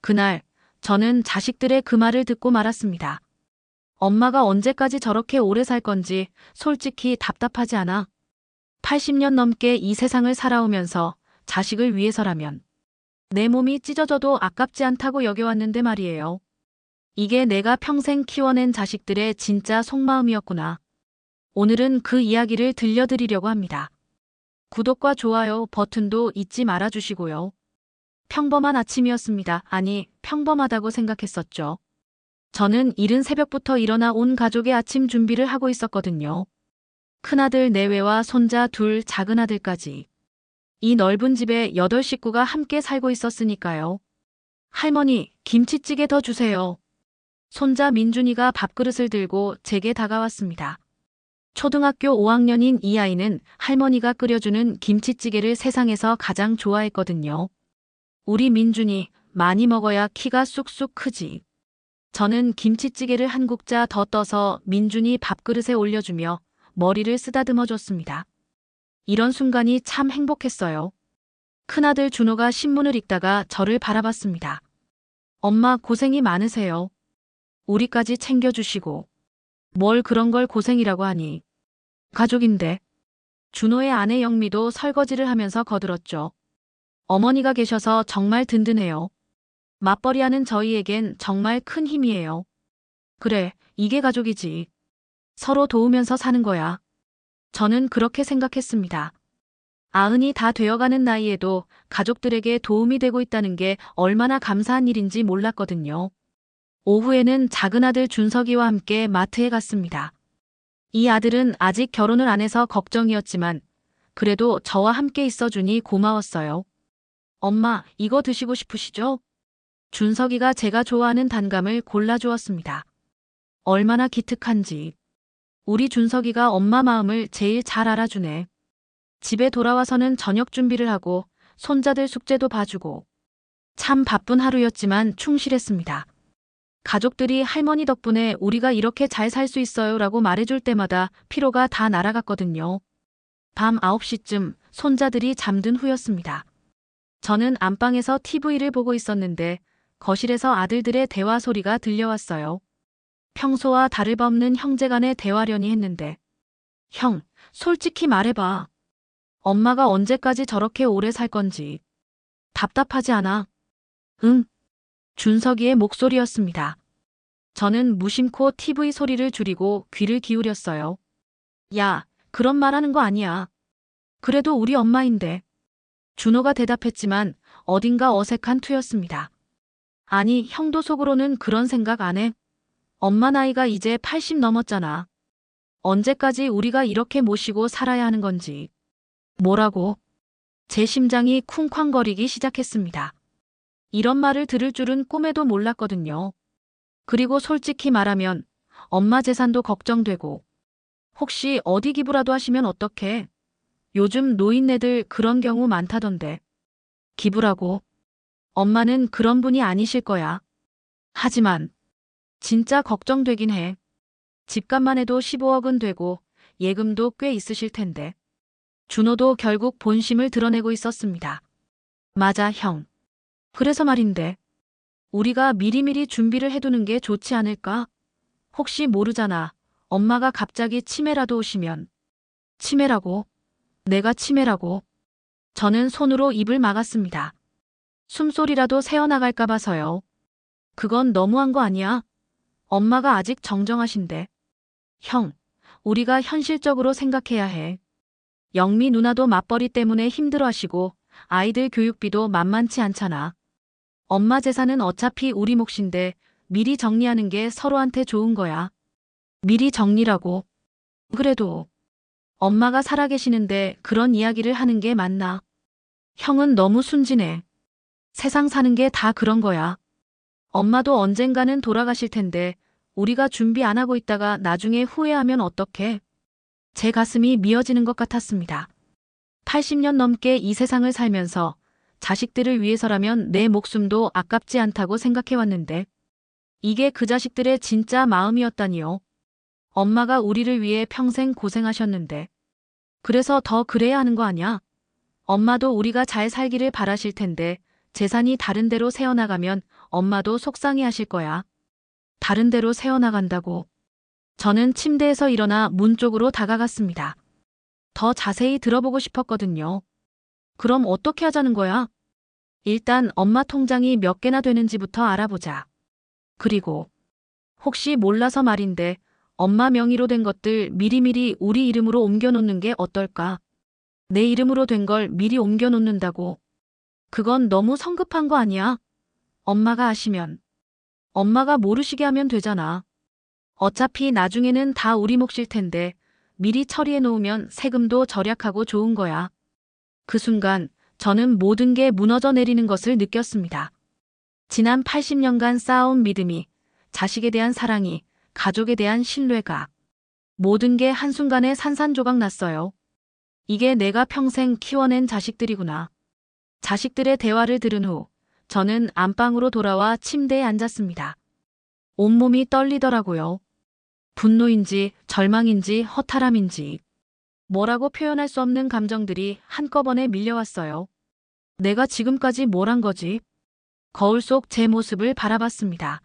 그날 저는 자식들의 그 말을 듣고 말았습니다. 엄마가 언제까지 저렇게 오래 살 건지 솔직히 답답하지 않아? 80년 넘게 이 세상을 살아오면서 자식을 위해서라면 내 몸이 찢어져도 아깝지 않다고 여겨왔는데 말이에요. 이게 내가 평생 키워낸 자식들의 진짜 속마음이었구나. 오늘은 그 이야기를 들려드리려고 합니다. 구독과 좋아요 버튼도 잊지 말아주시고요. 평범한 아침이었습니다. 아니, 평범하다고 생각했었죠. 저는 이른 새벽부터 일어나 온 가족의 아침 준비를 하고 있었거든요. 큰아들 내외와 손자 둘, 작은아들까지. 이 넓은 집에 8식구가 함께 살고 있었으니까요. 할머니, 김치찌개 더 주세요. 손자 민준이가 밥그릇을 들고 제게 다가왔습니다. 초등학교 5학년인 이 아이는 할머니가 끓여주는 김치찌개를 세상에서 가장 좋아했거든요. 우리 민준이 많이 먹어야 키가 쑥쑥 크지. 저는 김치찌개를 한 국자 더 떠서 민준이 밥그릇에 올려주며 머리를 쓰다듬어 줬습니다. 이런 순간이 참 행복했어요. 큰아들 준호가 신문을 읽다가 저를 바라봤습니다. 엄마 고생이 많으세요. 우리까지 챙겨주시고. 뭘 그런 걸 고생이라고 하니. 가족인데. 준호의 아내 영미도 설거지를 하면서 거들었죠. 어머니가 계셔서 정말 든든해요. 맞벌이하는 저희에겐 정말 큰 힘이에요. 그래, 이게 가족이지. 서로 도우면서 사는 거야. 저는 그렇게 생각했습니다. 90이 다 되어가는 나이에도 가족들에게 도움이 되고 있다는 게 얼마나 감사한 일인지 몰랐거든요. 오후에는 작은아들 준석이와 함께 마트에 갔습니다. 이 아들은 아직 결혼을 안 해서 걱정이었지만 그래도 저와 함께 있어주니 고마웠어요. 엄마, 이거 드시고 싶으시죠? 준석이가 제가 좋아하는 단감을 골라주었습니다. 얼마나 기특한지. 우리 준석이가 엄마 마음을 제일 잘 알아주네. 집에 돌아와서는 저녁 준비를 하고 손자들 숙제도 봐주고. 참 바쁜 하루였지만 충실했습니다. 가족들이 할머니 덕분에 우리가 이렇게 잘 살 수 있어요 라고 말해줄 때마다 피로가 다 날아갔거든요. 밤 9시쯤 손자들이 잠든 후였습니다. 저는 안방에서 TV를 보고 있었는데 거실에서 아들들의 대화 소리가 들려왔어요. 평소와 다를 바 없는 형제간의 대화려니 했는데 형, 솔직히 말해봐. 엄마가 언제까지 저렇게 오래 살 건지. 답답하지 않아? 응. 준석이의 목소리였습니다. 저는 무심코 TV 소리를 줄이고 귀를 기울였어요. 야, 그런 말 하는 거 아니야. 그래도 우리 엄마인데. 준호가 대답했지만 어딘가 어색한 투였습니다. 아니, 형도 속으로는 그런 생각 안 해? 엄마 나이가 이제 80 넘었잖아. 언제까지 우리가 이렇게 모시고 살아야 하는 건지. 뭐라고? 제 심장이 쿵쾅거리기 시작했습니다. 이런 말을 들을 줄은 꿈에도 몰랐거든요. 그리고 솔직히 말하면 엄마 재산도 걱정되고 혹시 어디 기부라도 하시면 어떡해? 요즘 노인네들 그런 경우 많다던데. 기부라고? 엄마는 그런 분이 아니실 거야. 하지만 진짜 걱정되긴 해. 집값만 해도 15억은 되고 예금도 꽤 있으실 텐데. 준호도 결국 본심을 드러내고 있었습니다. 맞아, 형. 그래서 말인데. 우리가 미리미리 준비를 해두는 게 좋지 않을까? 혹시 모르잖아. 엄마가 갑자기 치매라도 오시면. 치매라고? 내가 치매라고? 저는 손으로 입을 막았습니다. 숨소리라도 새어나갈까 봐서요. 그건 너무한 거 아니야? 엄마가 아직 정정하신데. 형, 우리가 현실적으로 생각해야 해. 영미 누나도 맞벌이 때문에 힘들어하시고 아이들 교육비도 만만치 않잖아. 엄마 재산은 어차피 우리 몫인데 미리 정리하는 게 서로한테 좋은 거야. 미리 정리라고. 그래도 엄마가 살아계시는데 그런 이야기를 하는 게 맞나? 형은 너무 순진해. 세상 사는 게 다 그런 거야. 엄마도 언젠가는 돌아가실 텐데 우리가 준비 안 하고 있다가 나중에 후회하면 어떡해? 제 가슴이 미어지는 것 같았습니다. 80년 넘게 이 세상을 살면서 자식들을 위해서라면 내 목숨도 아깝지 않다고 생각해왔는데 이게 그 자식들의 진짜 마음이었다니요. 엄마가 우리를 위해 평생 고생하셨는데 그래서 더 그래야 하는 거 아냐? 엄마도 우리가 잘 살기를 바라실 텐데 재산이 다른 데로 새어나가면 엄마도 속상해 하실 거야. 다른 데로 새어나간다고. 저는 침대에서 일어나 문 쪽으로 다가갔습니다. 더 자세히 들어보고 싶었거든요. 그럼 어떻게 하자는 거야? 일단 엄마 통장이 몇 개나 되는지부터 알아보자. 그리고 혹시 몰라서 말인데 엄마 명의로 된 것들 미리미리 우리 이름으로 옮겨놓는 게 어떨까? 내 이름으로 된 걸 미리 옮겨놓는다고. 그건 너무 성급한 거 아니야? 엄마가 아시면. 엄마가 모르시게 하면 되잖아. 어차피 나중에는 다 우리 몫일 텐데 미리 처리해 놓으면 세금도 절약하고 좋은 거야. 그 순간 저는 모든 게 무너져 내리는 것을 느꼈습니다. 지난 80년간 쌓아온 믿음이, 자식에 대한 사랑이, 가족에 대한 신뢰가, 모든 게 한순간에 산산조각 났어요. 이게 내가 평생 키워낸 자식들이구나. 자식들의 대화를 들은 후 저는 안방으로 돌아와 침대에 앉았습니다. 온몸이 떨리더라고요. 분노인지 절망인지 허탈함인지 뭐라고 표현할 수 없는 감정들이 한꺼번에 밀려왔어요. 내가 지금까지 뭘 한 거지? 거울 속 제 모습을 바라봤습니다.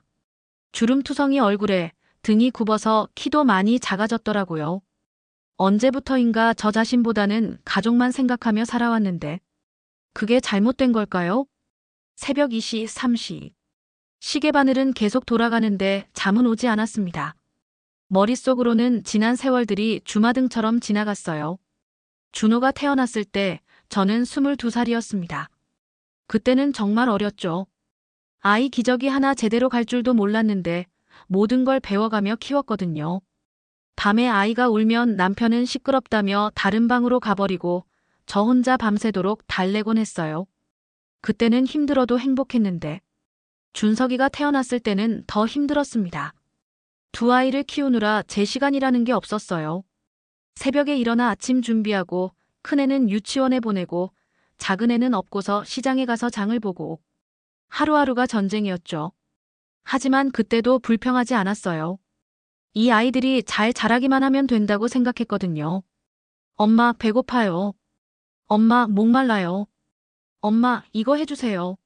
주름투성이 얼굴에 등이 굽어서 키도 많이 작아졌더라고요. 언제부터인가 저 자신보다는 가족만 생각하며 살아왔는데 그게 잘못된 걸까요? 새벽 2시, 3시. 시계 바늘은 계속 돌아가는데 잠은 오지 않았습니다. 머릿속으로는 지난 세월들이 주마등처럼 지나갔어요. 준호가 태어났을 때 저는 22살이었습니다. 그때는 정말 어렸죠. 아이 기저귀 하나 제대로 갈 줄도 몰랐는데 모든 걸 배워가며 키웠거든요. 밤에 아이가 울면 남편은 시끄럽다며 다른 방으로 가버리고 저 혼자 밤새도록 달래곤 했어요. 그때는 힘들어도 행복했는데 준석이가 태어났을 때는 더 힘들었습니다. 두 아이를 키우느라 제 시간이라는 게 없었어요. 새벽에 일어나 아침 준비하고 큰애는 유치원에 보내고 작은애는 업고서 시장에 가서 장을 보고 하루하루가 전쟁이었죠. 하지만 그때도 불평하지 않았어요. 이 아이들이 잘 자라기만 하면 된다고 생각했거든요. 엄마 배고파요. 엄마 목말라요. 엄마 이거 해주세요.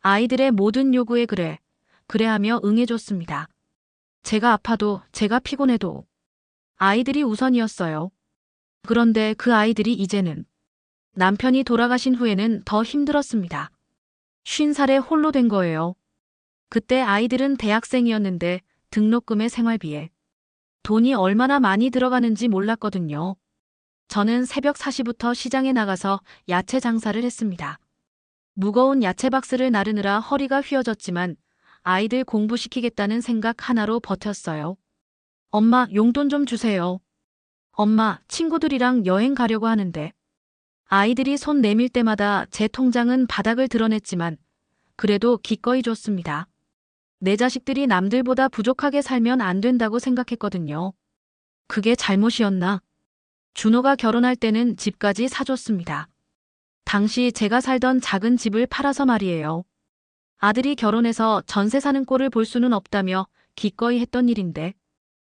아이들의 모든 요구에 그래 하며 응해줬습니다. 제가 아파도 제가 피곤해도 아이들이 우선이었어요. 그런데 그 아이들이 이제는 남편이 돌아가신 후에는 더 힘들었습니다. 50살에 홀로 된 거예요. 그때 아이들은 대학생이었는데 등록금에 생활비에 돈이 얼마나 많이 들어가는지 몰랐거든요. 저는 새벽 4시부터 시장에 나가서 야채 장사를 했습니다. 무거운 야채 박스를 나르느라 허리가 휘어졌지만 아이들 공부시키겠다는 생각 하나로 버텼어요. 엄마 용돈 좀 주세요. 엄마 친구들이랑 여행 가려고 하는데. 아이들이 손 내밀 때마다 제 통장은 바닥을 드러냈지만 그래도 기꺼이 줬습니다. 내 자식들이 남들보다 부족하게 살면 안 된다고 생각했거든요. 그게 잘못이었나? 준호가 결혼할 때는 집까지 사줬습니다. 당시 제가 살던 작은 집을 팔아서 말이에요. 아들이 결혼해서 전세 사는 꼴을 볼 수는 없다며 기꺼이 했던 일인데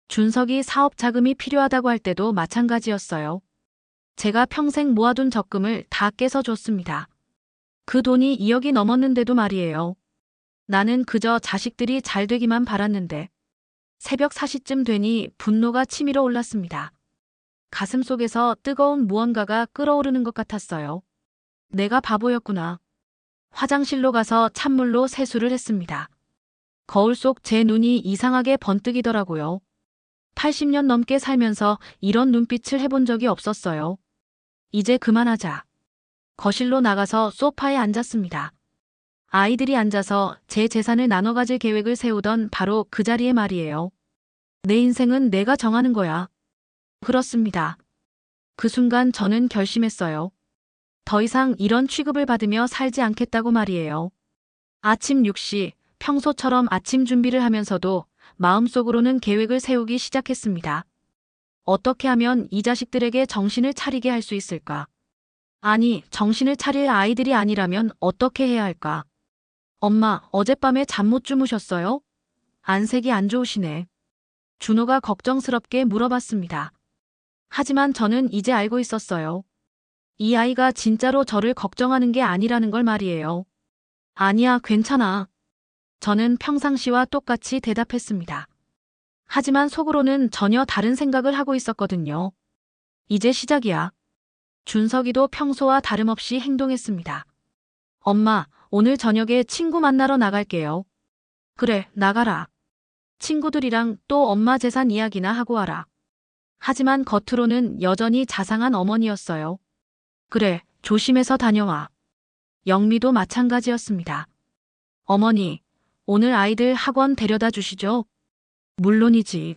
준석이 사업 자금이 필요하다고 할 때도 마찬가지였어요. 제가 평생 모아둔 적금을 다 깨서 줬습니다. 그 돈이 2억이 넘었는데도 말이에요. 나는 그저 자식들이 잘 되기만 바랐는데 새벽 4시쯤 되니 분노가 치밀어 올랐습니다. 가슴 속에서 뜨거운 무언가가 끓어오르는 것 같았어요. 내가 바보였구나. 화장실로 가서 찬물로 세수를 했습니다. 거울 속 제 눈이 이상하게 번뜩이더라고요. 80년 넘게 살면서 이런 눈빛을 해본 적이 없었어요. 이제 그만하자. 거실로 나가서 소파에 앉았습니다. 아이들이 앉아서 제 재산을 나눠 가질 계획을 세우던 바로 그 자리에 말이에요. 내 인생은 내가 정하는 거야. 그렇습니다. 그 순간 저는 결심했어요. 더 이상 이런 취급을 받으며 살지 않겠다고 말이에요. 아침 6시, 평소처럼 아침 준비를 하면서도 마음속으로는 계획을 세우기 시작했습니다. 어떻게 하면 이 자식들에게 정신을 차리게 할 수 있을까? 아니, 정신을 차릴 아이들이 아니라면 어떻게 해야 할까? 엄마, 어젯밤에 잠 못 주무셨어요? 안색이 안 좋으시네. 준호가 걱정스럽게 물어봤습니다. 하지만 저는 이제 알고 있었어요. 이 아이가 진짜로 저를 걱정하는 게 아니라는 걸 말이에요. 아니야, 괜찮아. 저는 평상시와 똑같이 대답했습니다. 하지만 속으로는 전혀 다른 생각을 하고 있었거든요. 이제 시작이야. 준석이도 평소와 다름없이 행동했습니다. 엄마, 오늘 저녁에 친구 만나러 나갈게요. 그래, 나가라. 친구들이랑 또 엄마 재산 이야기나 하고 와라. 하지만 겉으로는 여전히 자상한 어머니였어요. 그래, 조심해서 다녀와. 영미도 마찬가지였습니다. 어머니, 오늘 아이들 학원 데려다 주시죠? 물론이지.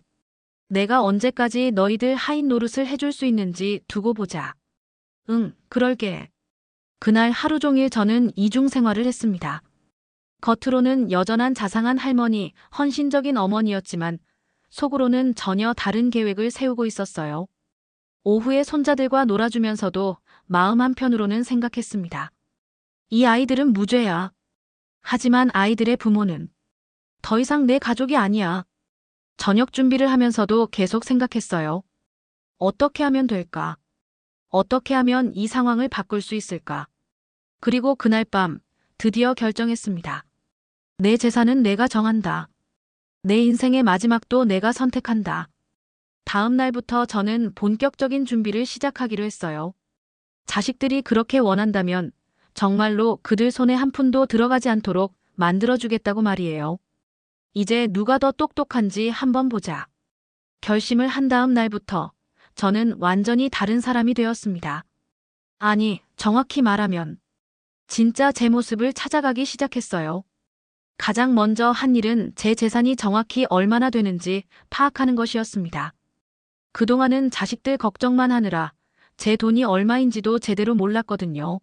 내가 언제까지 너희들 하인 노릇을 해줄 수 있는지 두고 보자. 응, 그럴게. 그날 하루 종일 저는 이중 생활을 했습니다. 겉으로는 여전한 자상한 할머니, 헌신적인 어머니였지만 속으로는 전혀 다른 계획을 세우고 있었어요. 오후에 손자들과 놀아주면서도 마음 한편으로는 생각했습니다. 이 아이들은 무죄야. 하지만 아이들의 부모는 더 이상 내 가족이 아니야. 저녁 준비를 하면서도 계속 생각했어요. 어떻게 하면 될까? 어떻게 하면 이 상황을 바꿀 수 있을까? 그리고 그날 밤 드디어 결정했습니다. 내 재산은 내가 정한다. 내 인생의 마지막도 내가 선택한다. 다음 날부터 저는 본격적인 준비를 시작하기로 했어요. 자식들이 그렇게 원한다면 정말로 그들 손에 한 푼도 들어가지 않도록 만들어주겠다고 말이에요. 이제 누가 더 똑똑한지 한번 보자. 결심을 한 다음 날부터 저는 완전히 다른 사람이 되었습니다. 아니, 정확히 말하면 진짜 제 모습을 찾아가기 시작했어요. 가장 먼저 한 일은 제 재산이 정확히 얼마나 되는지 파악하는 것이었습니다. 그동안은 자식들 걱정만 하느라 제 돈이 얼마인지도 제대로 몰랐거든요.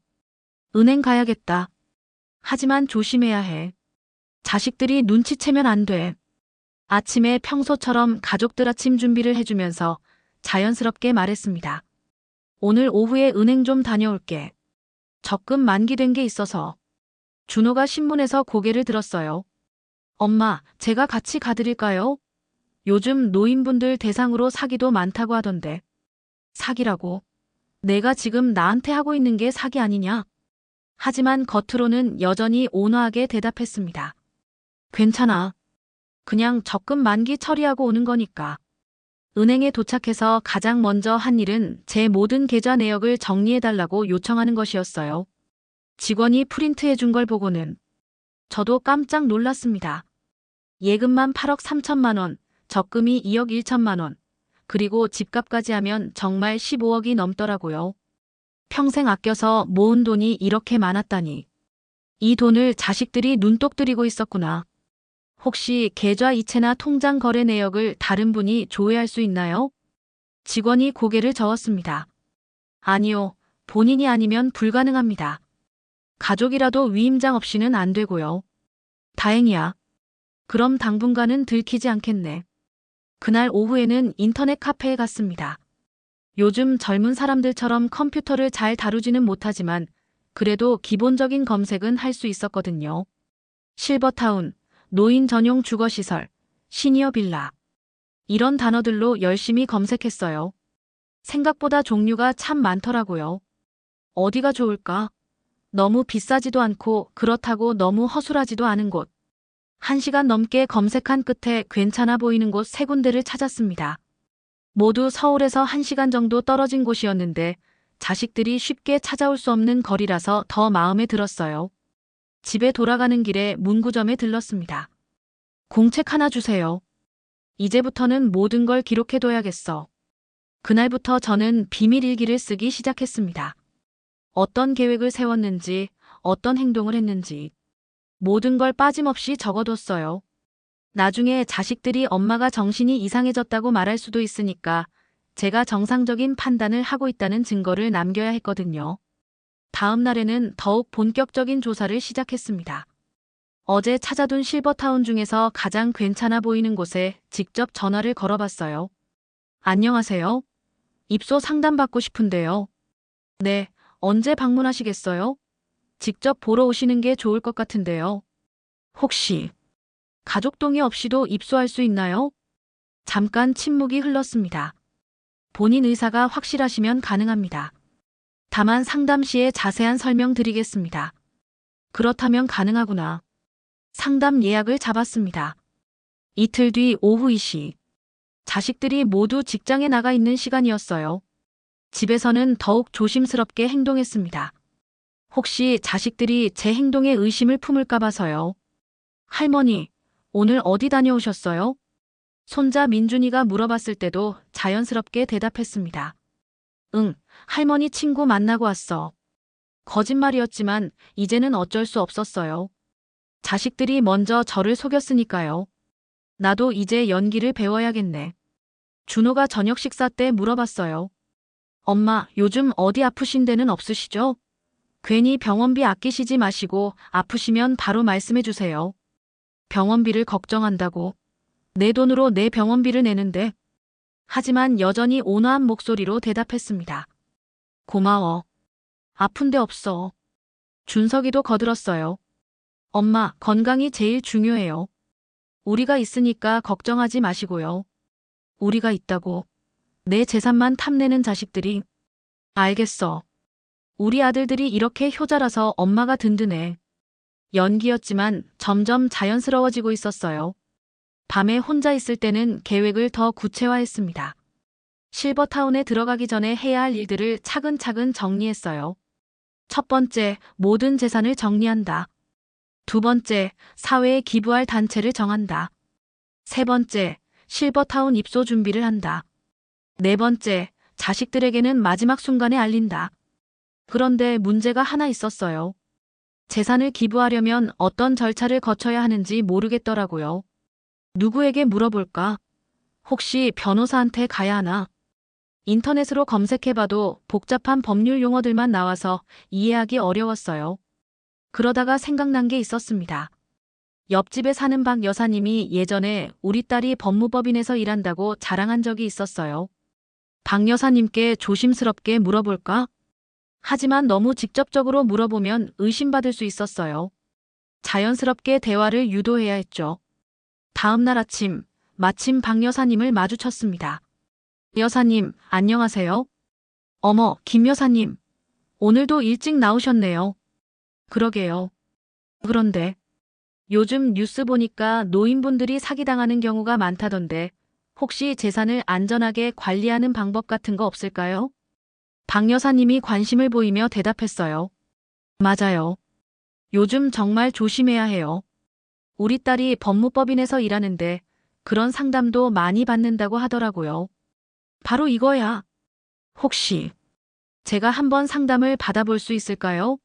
은행 가야겠다. 하지만 조심해야 해. 자식들이 눈치채면 안 돼. 아침에 평소처럼 가족들 아침 준비를 해주면서 자연스럽게 말했습니다. 오늘 오후에 은행 좀 다녀올게. 적금 만기된 게 있어서. 준호가 신문에서 고개를 들었어요. 엄마, 제가 같이 가드릴까요? 요즘 노인분들 대상으로 사기도 많다고 하던데. 사기라고? 내가 지금 나한테 하고 있는 게 사기 아니냐? 하지만 겉으로는 여전히 온화하게 대답했습니다. 괜찮아. 그냥 적금 만기 처리하고 오는 거니까. 은행에 도착해서 가장 먼저 한 일은 제 모든 계좌 내역을 정리해달라고 요청하는 것이었어요. 직원이 프린트해 준 걸 보고는 저도 깜짝 놀랐습니다. 예금만 8억 3천만 원, 적금이 2억 1천만 원, 그리고 집값까지 하면 정말 15억이 넘더라고요. 평생 아껴서 모은 돈이 이렇게 많았다니. 이 돈을 자식들이 눈독 들이고 있었구나. 혹시 계좌 이체나 통장 거래 내역을 다른 분이 조회할 수 있나요? 직원이 고개를 저었습니다. 아니요, 본인이 아니면 불가능합니다. 가족이라도 위임장 없이는 안 되고요. 다행이야. 그럼 당분간은 들키지 않겠네. 그날 오후에는 인터넷 카페에 갔습니다. 요즘 젊은 사람들처럼 컴퓨터를 잘 다루지는 못하지만 그래도 기본적인 검색은 할 수 있었거든요. 실버타운, 노인 전용 주거시설, 시니어 빌라. 이런 단어들로 열심히 검색했어요. 생각보다 종류가 참 많더라고요. 어디가 좋을까? 너무 비싸지도 않고 그렇다고 너무 허술하지도 않은 곳. 1시간 넘게 검색한 끝에 괜찮아 보이는 곳 3군데를 찾았습니다. 모두 서울에서 1시간 정도 떨어진 곳이었는데 자식들이 쉽게 찾아올 수 없는 거리라서 더 마음에 들었어요. 집에 돌아가는 길에 문구점에 들렀습니다. 공책 하나 주세요. 이제부터는 모든 걸 기록해둬야겠어. 그날부터 저는 비밀 일기를 쓰기 시작했습니다. 어떤 계획을 세웠는지, 어떤 행동을 했는지 모든 걸 빠짐없이 적어뒀어요. 나중에 자식들이 엄마가 정신이 이상해졌다고 말할 수도 있으니까 제가 정상적인 판단을 하고 있다는 증거를 남겨야 했거든요. 다음 날에는 더욱 본격적인 조사를 시작했습니다. 어제 찾아둔 실버타운 중에서 가장 괜찮아 보이는 곳에 직접 전화를 걸어봤어요. 안녕하세요. 입소 상담받고 싶은데요. 네, 언제 방문하시겠어요? 직접 보러 오시는 게 좋을 것 같은데요. 혹시 가족 동의 없이도 입소할 수 있나요? 잠깐 침묵이 흘렀습니다. 본인 의사가 확실하시면 가능합니다. 다만 상담 시에 자세한 설명 드리겠습니다. 그렇다면 가능하구나. 상담 예약을 잡았습니다. 이틀 뒤 오후 2시. 자식들이 모두 직장에 나가 있는 시간이었어요. 집에서는 더욱 조심스럽게 행동했습니다. 혹시 자식들이 제 행동에 의심을 품을까 봐서요. 할머니, 오늘 어디 다녀오셨어요? 손자 민준이가 물어봤을 때도 자연스럽게 대답했습니다. 응, 할머니 친구 만나고 왔어. 거짓말이었지만 이제는 어쩔 수 없었어요. 자식들이 먼저 저를 속였으니까요. 나도 이제 연기를 배워야겠네. 준호가 저녁 식사 때 물어봤어요. 엄마, 요즘 어디 아프신 데는 없으시죠? 괜히 병원비 아끼시지 마시고 아프시면 바로 말씀해 주세요. 병원비를 걱정한다고. 내 돈으로 내 병원비를 내는데. 하지만 여전히 온화한 목소리로 대답했습니다. 고마워. 아픈 데 없어. 준석이도 거들었어요. 엄마, 건강이 제일 중요해요. 우리가 있으니까 걱정하지 마시고요. 우리가 있다고. 내 재산만 탐내는 자식들이. 알겠어. 우리 아들들이 이렇게 효자라서 엄마가 든든해. 연기였지만 점점 자연스러워지고 있었어요. 밤에 혼자 있을 때는 계획을 더 구체화했습니다. 실버타운에 들어가기 전에 해야 할 일들을 차근차근 정리했어요. 첫 번째, 모든 재산을 정리한다. 두 번째, 사회에 기부할 단체를 정한다. 세 번째, 실버타운 입소 준비를 한다. 네 번째, 자식들에게는 마지막 순간에 알린다. 그런데 문제가 하나 있었어요. 재산을 기부하려면 어떤 절차를 거쳐야 하는지 모르겠더라고요. 누구에게 물어볼까? 혹시 변호사한테 가야 하나? 인터넷으로 검색해봐도 복잡한 법률 용어들만 나와서 이해하기 어려웠어요. 그러다가 생각난 게 있었습니다. 옆집에 사는 박 여사님이 예전에 우리 딸이 법무법인에서 일한다고 자랑한 적이 있었어요. 박 여사님께 조심스럽게 물어볼까? 하지만 너무 직접적으로 물어보면 의심받을 수 있었어요. 자연스럽게 대화를 유도해야 했죠. 다음 날 아침, 마침 박 여사님을 마주쳤습니다. 여사님, 안녕하세요. 어머, 김 여사님. 오늘도 일찍 나오셨네요. 그러게요. 그런데 요즘 뉴스 보니까 노인분들이 사기당하는 경우가 많다던데 혹시 재산을 안전하게 관리하는 방법 같은 거 없을까요? 박 여사님이 관심을 보이며 대답했어요. 맞아요. 요즘 정말 조심해야 해요. 우리 딸이 법무법인에서 일하는데 그런 상담도 많이 받는다고 하더라고요. 바로 이거야. 혹시 제가 한번 상담을 받아볼 수 있을까요?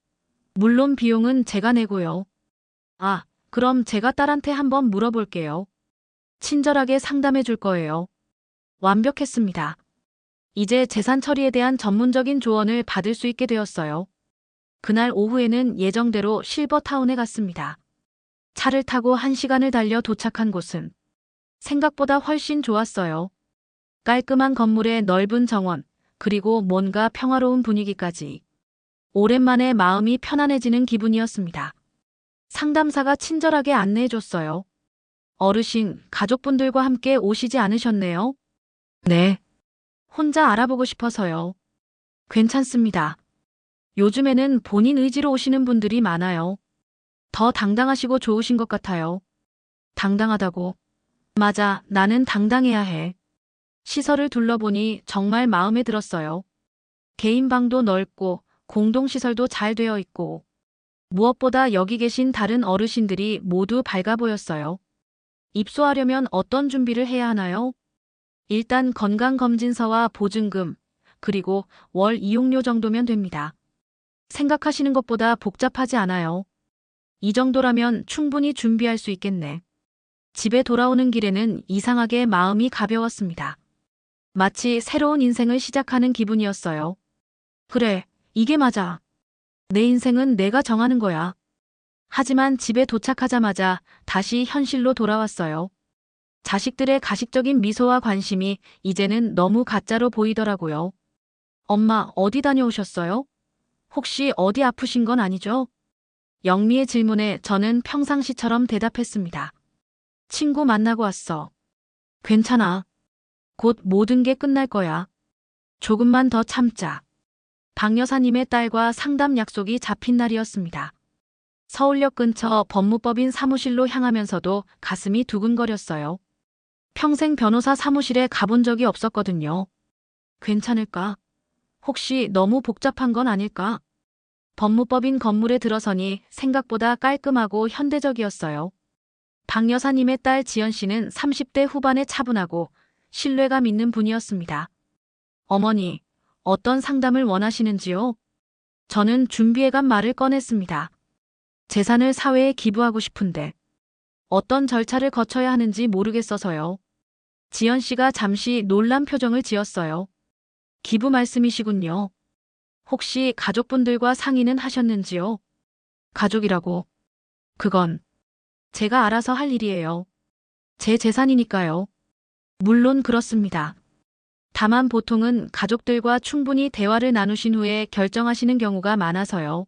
물론 비용은 제가 내고요. 아, 그럼 제가 딸한테 한번 물어볼게요. 친절하게 상담해 줄 거예요. 완벽했습니다. 이제 재산 처리에 대한 전문적인 조언을 받을 수 있게 되었어요. 그날 오후에는 예정대로 실버타운에 갔습니다. 차를 타고 1시간을 달려 도착한 곳은 생각보다 훨씬 좋았어요. 깔끔한 건물에 넓은 정원, 그리고 뭔가 평화로운 분위기까지. 오랜만에 마음이 편안해지는 기분이었습니다. 상담사가 친절하게 안내해줬어요. 어르신, 가족분들과 함께 오시지 않으셨네요? 네. 혼자 알아보고 싶어서요. 괜찮습니다. 요즘에는 본인 의지로 오시는 분들이 많아요. 더 당당하시고 좋으신 것 같아요. 당당하다고. 맞아, 나는 당당해야 해. 시설을 둘러보니 정말 마음에 들었어요. 개인 방도 넓고 공동시설도 잘 되어 있고 무엇보다 여기 계신 다른 어르신들이 모두 밝아 보였어요. 입소하려면 어떤 준비를 해야 하나요? 일단 건강검진서와 보증금, 그리고 월 이용료 정도면 됩니다. 생각하시는 것보다 복잡하지 않아요. 이 정도라면 충분히 준비할 수 있겠네. 집에 돌아오는 길에는 이상하게 마음이 가벼웠습니다. 마치 새로운 인생을 시작하는 기분이었어요. 그래, 이게 맞아. 내 인생은 내가 정하는 거야. 하지만 집에 도착하자마자 다시 현실로 돌아왔어요. 자식들의 가식적인 미소와 관심이 이제는 너무 가짜로 보이더라고요. 엄마, 어디 다녀오셨어요? 혹시 어디 아프신 건 아니죠? 영미의 질문에 저는 평상시처럼 대답했습니다. 친구 만나고 왔어. 괜찮아. 곧 모든 게 끝날 거야. 조금만 더 참자. 박 여사님의 딸과 상담 약속이 잡힌 날이었습니다. 서울역 근처 법무법인 사무실로 향하면서도 가슴이 두근거렸어요. 평생 변호사 사무실에 가본 적이 없었거든요. 괜찮을까? 혹시 너무 복잡한 건 아닐까? 법무법인 건물에 들어서니 생각보다 깔끔하고 현대적이었어요. 박 여사님의 딸 지연 씨는 30대 후반에 차분하고 신뢰감 있는 분이었습니다. 어머니, 어떤 상담을 원하시는지요? 저는 준비해간 말을 꺼냈습니다. 재산을 사회에 기부하고 싶은데 어떤 절차를 거쳐야 하는지 모르겠어서요. 지연 씨가 잠시 놀란 표정을 지었어요. 기부 말씀이시군요. 혹시 가족분들과 상의는 하셨는지요? 가족이라고. 그건 제가 알아서 할 일이에요. 제 재산이니까요. 물론 그렇습니다. 다만 보통은 가족들과 충분히 대화를 나누신 후에 결정하시는 경우가 많아서요.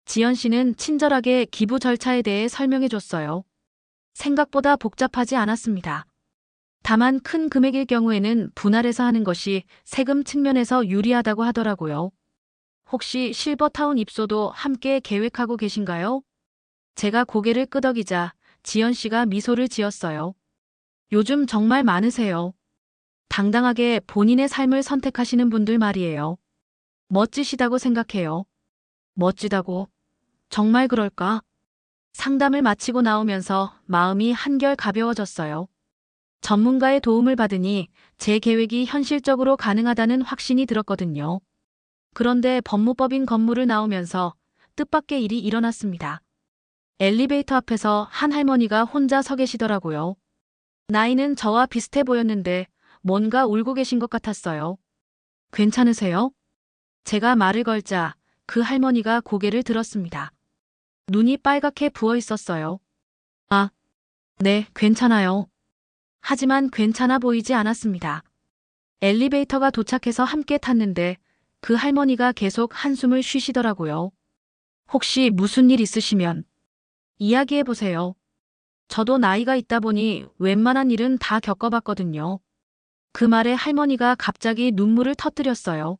지연 씨는 친절하게 기부 절차에 대해 설명해 줬어요. 생각보다 복잡하지 않았습니다. 다만 큰 금액일 경우에는 분할해서 하는 것이 세금 측면에서 유리하다고 하더라고요. 혹시 실버타운 입소도 함께 계획하고 계신가요? 제가 고개를 끄덕이자 지연 씨가 미소를 지었어요. 요즘 정말 많으세요. 당당하게 본인의 삶을 선택하시는 분들 말이에요. 멋지시다고 생각해요. 멋지다고? 정말 그럴까? 상담을 마치고 나오면서 마음이 한결 가벼워졌어요. 전문가의 도움을 받으니 제 계획이 현실적으로 가능하다는 확신이 들었거든요. 그런데 법무법인 건물을 나오면서 뜻밖의 일이 일어났습니다. 엘리베이터 앞에서 한 할머니가 혼자 서 계시더라고요. 나이는 저와 비슷해 보였는데 뭔가 울고 계신 것 같았어요. 괜찮으세요? 제가 말을 걸자 그 할머니가 고개를 들었습니다. 눈이 빨갛게 부어 있었어요. 아, 네, 괜찮아요. 하지만 괜찮아 보이지 않았습니다. 엘리베이터가 도착해서 함께 탔는데 그 할머니가 계속 한숨을 쉬시더라고요. 혹시 무슨 일 있으시면 이야기해 보세요. 저도 나이가 있다 보니 웬만한 일은 다 겪어봤거든요. 그 말에 할머니가 갑자기 눈물을 터뜨렸어요.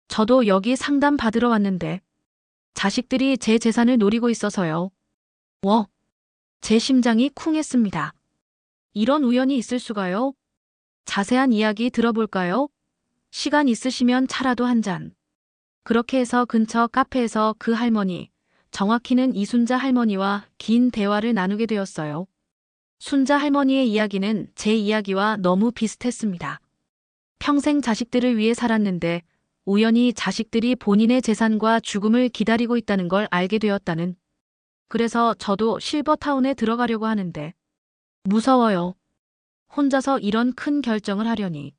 저도 여기 상담 받으러 왔는데 자식들이 제 재산을 노리고 있어서요. 제 심장이 쿵했습니다. 이런 우연이 있을 수가요? 자세한 이야기 들어볼까요? 시간 있으시면 차라도 한 잔. 그렇게 해서 근처 카페에서 그 할머니, 정확히는 이순자 할머니와 긴 대화를 나누게 되었어요. 순자 할머니의 이야기는 제 이야기와 너무 비슷했습니다. 평생 자식들을 위해 살았는데 우연히 자식들이 본인의 재산과 죽음을 기다리고 있다는 걸 알게 되었다는. 그래서 저도 실버타운에 들어가려고 하는데 무서워요. 혼자서 이런 큰 결정을 하려니.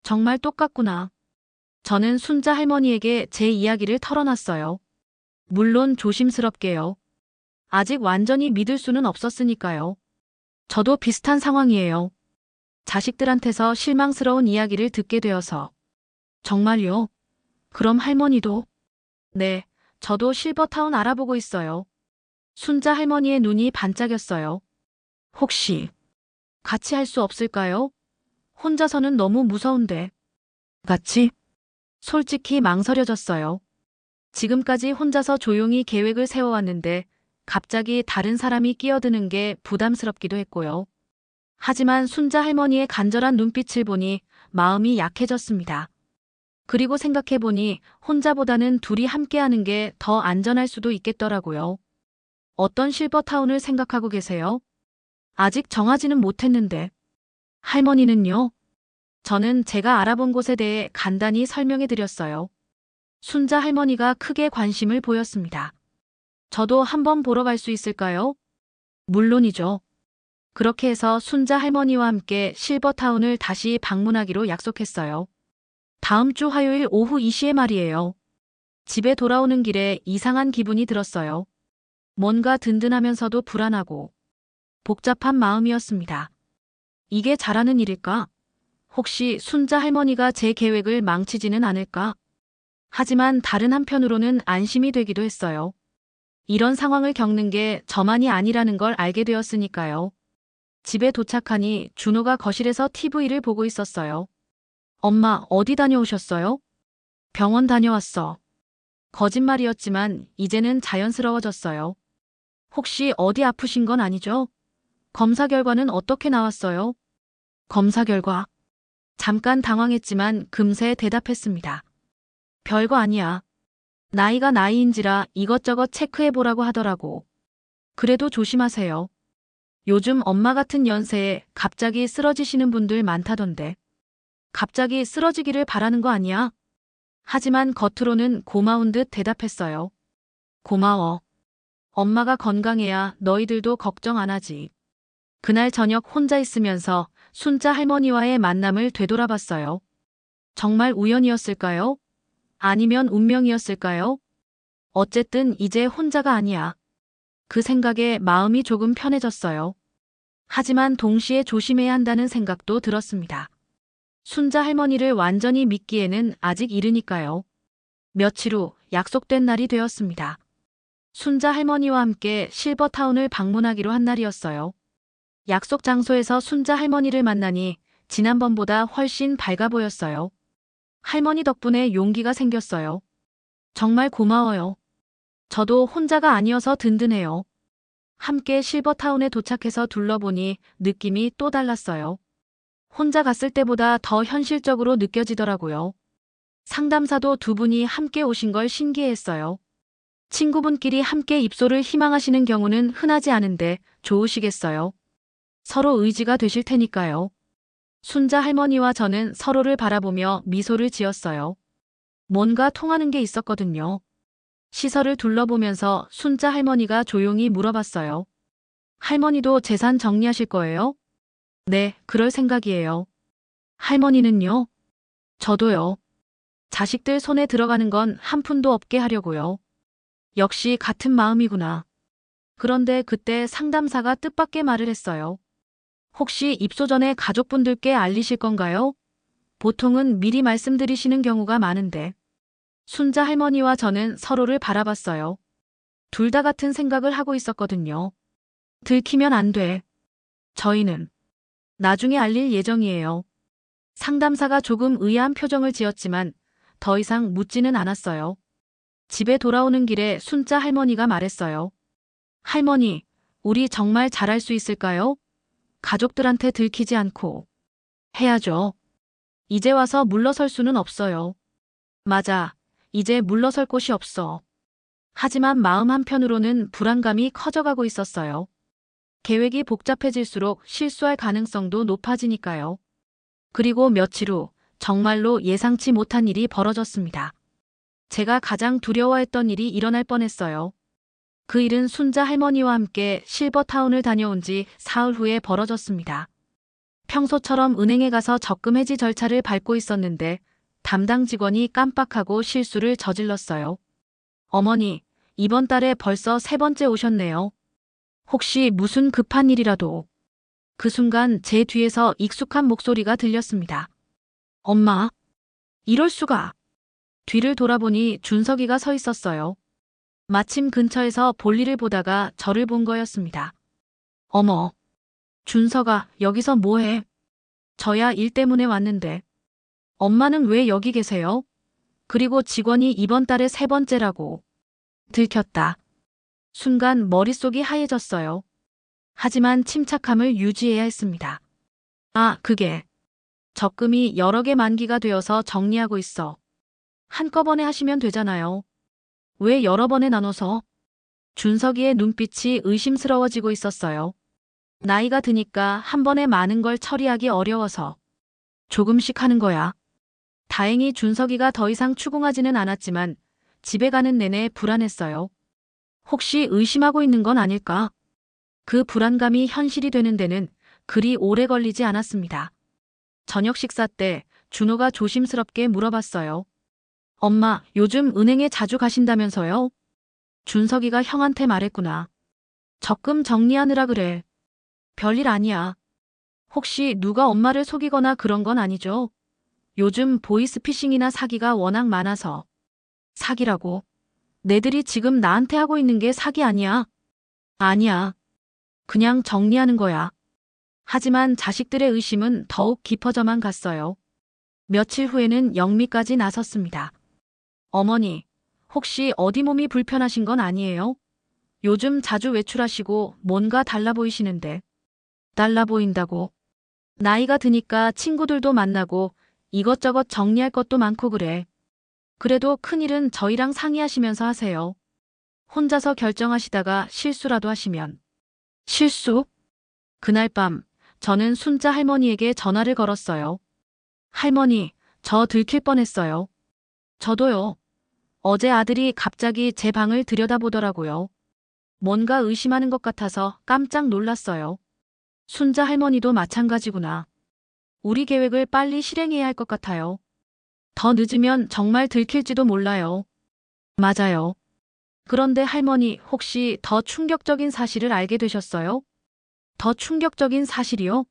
정말 똑같구나. 저는 순자 할머니에게 제 이야기를 털어놨어요. 물론 조심스럽게요. 아직 완전히 믿을 수는 없었으니까요. 저도 비슷한 상황이에요. 자식들한테서 실망스러운 이야기를 듣게 되어서. 정말요? 그럼 할머니도? 네, 저도 실버타운 알아보고 있어요. 순자 할머니의 눈이 반짝였어요. 혹시 같이 할 수 없을까요? 혼자서는 너무 무서운데. 같이? 솔직히 망설여졌어요. 지금까지 혼자서 조용히 계획을 세워왔는데 갑자기 다른 사람이 끼어드는 게 부담스럽기도 했고요. 하지만 순자 할머니의 간절한 눈빛을 보니 마음이 약해졌습니다. 그리고 생각해보니 혼자보다는 둘이 함께하는 게 더 안전할 수도 있겠더라고요. 어떤 실버타운을 생각하고 계세요? 아직 정하지는 못했는데. 할머니는요? 저는 제가 알아본 곳에 대해 간단히 설명해 드렸어요. 순자 할머니가 크게 관심을 보였습니다. 저도 한번 보러 갈 수 있을까요? 물론이죠. 그렇게 해서 순자 할머니와 함께 실버타운을 다시 방문하기로 약속했어요. 다음 주 화요일 오후 2시에 말이에요. 집에 돌아오는 길에 이상한 기분이 들었어요. 뭔가 든든하면서도 불안하고 복잡한 마음이었습니다. 이게 잘하는 일일까? 혹시 순자 할머니가 제 계획을 망치지는 않을까? 하지만 다른 한편으로는 안심이 되기도 했어요. 이런 상황을 겪는 게 저만이 아니라는 걸 알게 되었으니까요. 집에 도착하니 준호가 거실에서 TV를 보고 있었어요. 엄마, 어디 다녀오셨어요? 병원 다녀왔어. 거짓말이었지만 이제는 자연스러워졌어요. 혹시 어디 아프신 건 아니죠? 검사 결과는 어떻게 나왔어요? 검사 결과. 잠깐 당황했지만 금세 대답했습니다. 별거 아니야. 나이가 나이인지라 이것저것 체크해보라고 하더라고. 그래도 조심하세요. 요즘 엄마 같은 연세에 갑자기 쓰러지시는 분들 많다던데. 갑자기 쓰러지기를 바라는 거 아니야? 하지만 겉으로는 고마운 듯 대답했어요. 고마워. 엄마가 건강해야 너희들도 걱정 안 하지. 그날 저녁 혼자 있으면서 순자 할머니와의 만남을 되돌아봤어요. 정말 우연이었을까요? 아니면 운명이었을까요? 어쨌든 이제 혼자가 아니야. 그 생각에 마음이 조금 편해졌어요. 하지만 동시에 조심해야 한다는 생각도 들었습니다. 순자 할머니를 완전히 믿기에는 아직 이르니까요. 며칠 후 약속된 날이 되었습니다. 순자 할머니와 함께 실버타운을 방문하기로 한 날이었어요. 약속 장소에서 순자 할머니를 만나니 지난번보다 훨씬 밝아 보였어요. 할머니 덕분에 용기가 생겼어요. 정말 고마워요. 저도 혼자가 아니어서 든든해요. 함께 실버타운에 도착해서 둘러보니 느낌이 또 달랐어요. 혼자 갔을 때보다 더 현실적으로 느껴지더라고요. 상담사도 두 분이 함께 오신 걸 신기해했어요. 친구분끼리 함께 입소를 희망하시는 경우는 흔하지 않은데 좋으시겠어요? 서로 의지가 되실 테니까요. 순자 할머니와 저는 서로를 바라보며 미소를 지었어요. 뭔가 통하는 게 있었거든요. 시설을 둘러보면서 순자 할머니가 조용히 물어봤어요. 할머니도 재산 정리하실 거예요? 네, 그럴 생각이에요. 할머니는요? 저도요. 자식들 손에 들어가는 건 한 푼도 없게 하려고요. 역시 같은 마음이구나. 그런데 그때 상담사가 뜻밖의 말을 했어요. 혹시 입소 전에 가족분들께 알리실 건가요? 보통은 미리 말씀드리시는 경우가 많은데. 순자 할머니와 저는 서로를 바라봤어요. 둘 다 같은 생각을 하고 있었거든요. 들키면 안 돼. 저희는 나중에 알릴 예정이에요. 상담사가 조금 의아한 표정을 지었지만 더 이상 묻지는 않았어요. 집에 돌아오는 길에 순자 할머니가 말했어요. 할머니, 우리 정말 잘할 수 있을까요? 가족들한테 들키지 않고. 해야죠. 이제 와서 물러설 수는 없어요. 맞아. 이제 물러설 곳이 없어. 하지만 마음 한편으로는 불안감이 커져가고 있었어요. 계획이 복잡해질수록 실수할 가능성도 높아지니까요. 그리고 며칠 후 정말로 예상치 못한 일이 벌어졌습니다. 제가 가장 두려워했던 일이 일어날 뻔했어요. 그 일은 순자 할머니와 함께 실버타운을 다녀온 지 사흘 후에 벌어졌습니다. 평소처럼 은행에 가서 적금 해지 절차를 밟고 있었는데 담당 직원이 깜빡하고 실수를 저질렀어요. 어머니, 이번 달에 벌써 세 번째 오셨네요. 혹시 무슨 급한 일이라도. 그 순간 제 뒤에서 익숙한 목소리가 들렸습니다. 엄마, 이럴 수가. 뒤를 돌아보니 준석이가 서 있었어요. 마침 근처에서 볼일을 보다가 저를 본 거였습니다. 어머, 준석아, 여기서 뭐해? 저야 일 때문에 왔는데. 엄마는 왜 여기 계세요? 그리고 직원이 이번 달에 세 번째라고. 들켰다. 순간 머릿속이 하얘졌어요. 하지만 침착함을 유지해야 했습니다. 아, 그게. 적금이 여러 개 만기가 되어서 정리하고 있어. 한꺼번에 하시면 되잖아요. 왜 여러 번에 나눠서? 준석이의 눈빛이 의심스러워지고 있었어요. 나이가 드니까 한 번에 많은 걸 처리하기 어려워서. 조금씩 하는 거야. 다행히 준석이가 더 이상 추궁하지는 않았지만 집에 가는 내내 불안했어요. 혹시 의심하고 있는 건 아닐까? 그 불안감이 현실이 되는 데는 그리 오래 걸리지 않았습니다. 저녁 식사 때 준호가 조심스럽게 물어봤어요. 엄마, 요즘 은행에 자주 가신다면서요? 준석이가 형한테 말했구나. 적금 정리하느라 그래. 별일 아니야. 혹시 누가 엄마를 속이거나 그런 건 아니죠? 요즘 보이스피싱이나 사기가 워낙 많아서. 사기라고? 내들이 지금 나한테 하고 있는 게 사기 아니야? 아니야. 그냥 정리하는 거야. 하지만 자식들의 의심은 더욱 깊어져만 갔어요. 며칠 후에는 영미까지 나섰습니다. 어머니, 혹시 어디 몸이 불편하신 건 아니에요? 요즘 자주 외출하시고 뭔가 달라 보이시는데. 달라 보인다고. 나이가 드니까 친구들도 만나고 이것저것 정리할 것도 많고 그래. 그래도 큰일은 저희랑 상의하시면서 하세요. 혼자서 결정하시다가 실수라도 하시면. 실수? 그날 밤, 저는 순자 할머니에게 전화를 걸었어요. 할머니, 저 들킬 뻔했어요. 저도요. 어제 아들이 갑자기 제 방을 들여다보더라고요. 뭔가 의심하는 것 같아서 깜짝 놀랐어요. 순자 할머니도 마찬가지구나. 우리 계획을 빨리 실행해야 할 것 같아요. 더 늦으면 정말 들킬지도 몰라요. 맞아요. 그런데 할머니, 혹시 더 충격적인 사실을 알게 되셨어요? 더 충격적인 사실이요?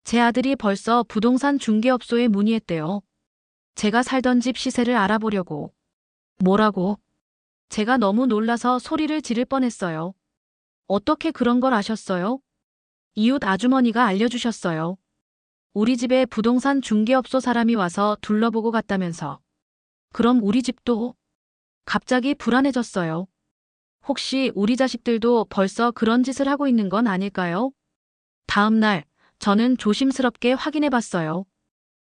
제 아들이 벌써 부동산 중개업소에 문의했대요. 제가 살던 집 시세를 알아보려고. 뭐라고? 제가 너무 놀라서 소리를 지를 뻔했어요. 어떻게 그런 걸 아셨어요? 이웃 아주머니가 알려주셨어요. 우리 집에 부동산 중개업소 사람이 와서 둘러보고 갔다면서. 그럼 우리 집도? 갑자기 불안해졌어요. 혹시 우리 자식들도 벌써 그런 짓을 하고 있는 건 아닐까요? 다음 날, 저는 조심스럽게 확인해 봤어요.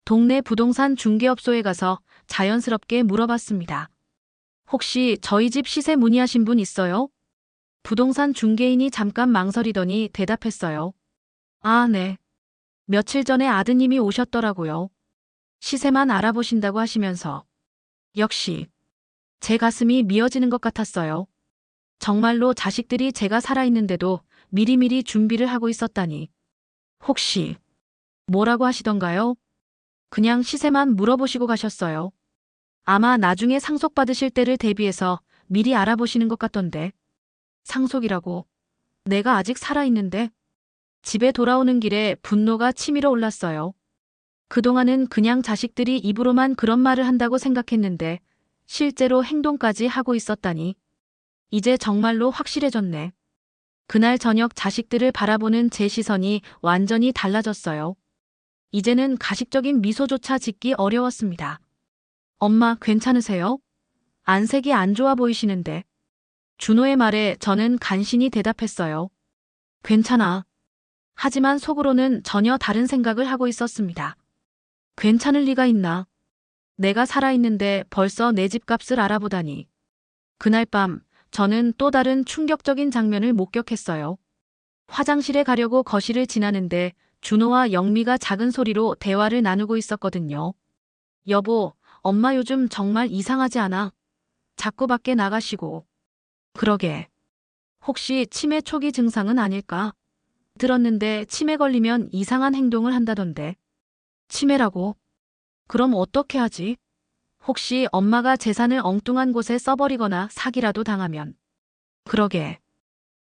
동네 부동산 중개업소에 가서 자연스럽게 물어봤습니다. 혹시 저희 집 시세 문의하신 분 있어요? 부동산 중개인이 잠깐 망설이더니 대답했어요. 아, 네. 며칠 전에 아드님이 오셨더라고요. 시세만 알아보신다고 하시면서. 역시 제 가슴이 미어지는 것 같았어요. 정말로 자식들이 제가 살아있는데도 미리미리 준비를 하고 있었다니. 혹시 뭐라고 하시던가요? 그냥 시세만 물어보시고 가셨어요. 아마 나중에 상속받으실 때를 대비해서 미리 알아보시는 것 같던데. 상속이라고. 내가 아직 살아있는데. 집에 돌아오는 길에 분노가 치밀어 올랐어요. 그동안은 그냥 자식들이 입으로만 그런 말을 한다고 생각했는데 실제로 행동까지 하고 있었다니. 이제 정말로 확실해졌네. 그날 저녁 자식들을 바라보는 제 시선이 완전히 달라졌어요. 이제는 가식적인 미소조차 짓기 어려웠습니다. 엄마, 괜찮으세요? 안색이 안 좋아 보이시는데. 준호의 말에 저는 간신히 대답했어요. 괜찮아. 하지만 속으로는 전혀 다른 생각을 하고 있었습니다. 괜찮을 리가 있나? 내가 살아있는데 벌써 내 집값을 알아보다니. 그날 밤, 저는 또 다른 충격적인 장면을 목격했어요. 화장실에 가려고 거실을 지나는데 준호와 영미가 작은 소리로 대화를 나누고 있었거든요. 여보, 엄마 요즘 정말 이상하지 않아? 자꾸 밖에 나가시고. 그러게. 혹시 치매 초기 증상은 아닐까? 들었는데 치매 걸리면 이상한 행동을 한다던데. 치매라고? 그럼 어떻게 하지? 혹시 엄마가 재산을 엉뚱한 곳에 써버리거나 사기라도 당하면. 그러게.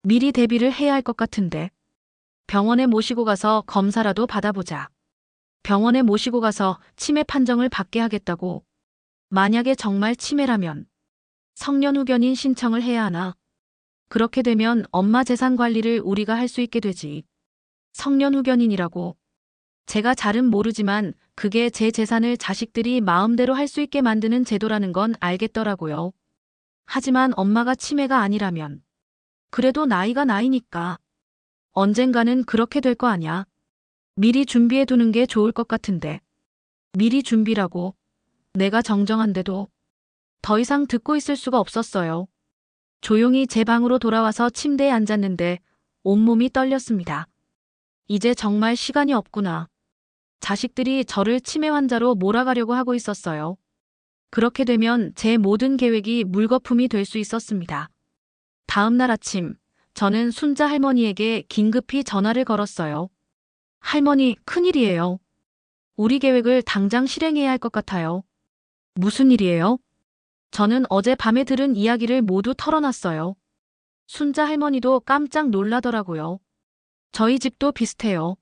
미리 대비를 해야 할 것 같은데. 병원에 모시고 가서 검사라도 받아보자. 병원에 모시고 가서 치매 판정을 받게 하겠다고. 만약에 정말 치매라면 성년후견인 신청을 해야 하나? 그렇게 되면 엄마 재산 관리를 우리가 할 수 있게 되지. 성년후견인이라고. 제가 잘은 모르지만 그게 제 재산을 자식들이 마음대로 할 수 있게 만드는 제도라는 건 알겠더라고요. 하지만 엄마가 치매가 아니라면. 그래도 나이가 나이니까. 언젠가는 그렇게 될 거 아냐. 미리 준비해 두는 게 좋을 것 같은데. 미리 준비라고. 내가 정정한데도 더 이상 듣고 있을 수가 없었어요. 조용히 제 방으로 돌아와서 침대에 앉았는데 온몸이 떨렸습니다. 이제 정말 시간이 없구나. 자식들이 저를 치매 환자로 몰아가려고 하고 있었어요. 그렇게 되면 제 모든 계획이 물거품이 될 수 있었습니다. 다음 날 아침, 저는 순자 할머니에게 긴급히 전화를 걸었어요. 할머니, 큰일이에요. 우리 계획을 당장 실행해야 할 것 같아요. 무슨 일이에요? 저는 어제 밤에 들은 이야기를 모두 털어놨어요. 순자 할머니도 깜짝 놀라더라고요. 저희 집도 비슷해요.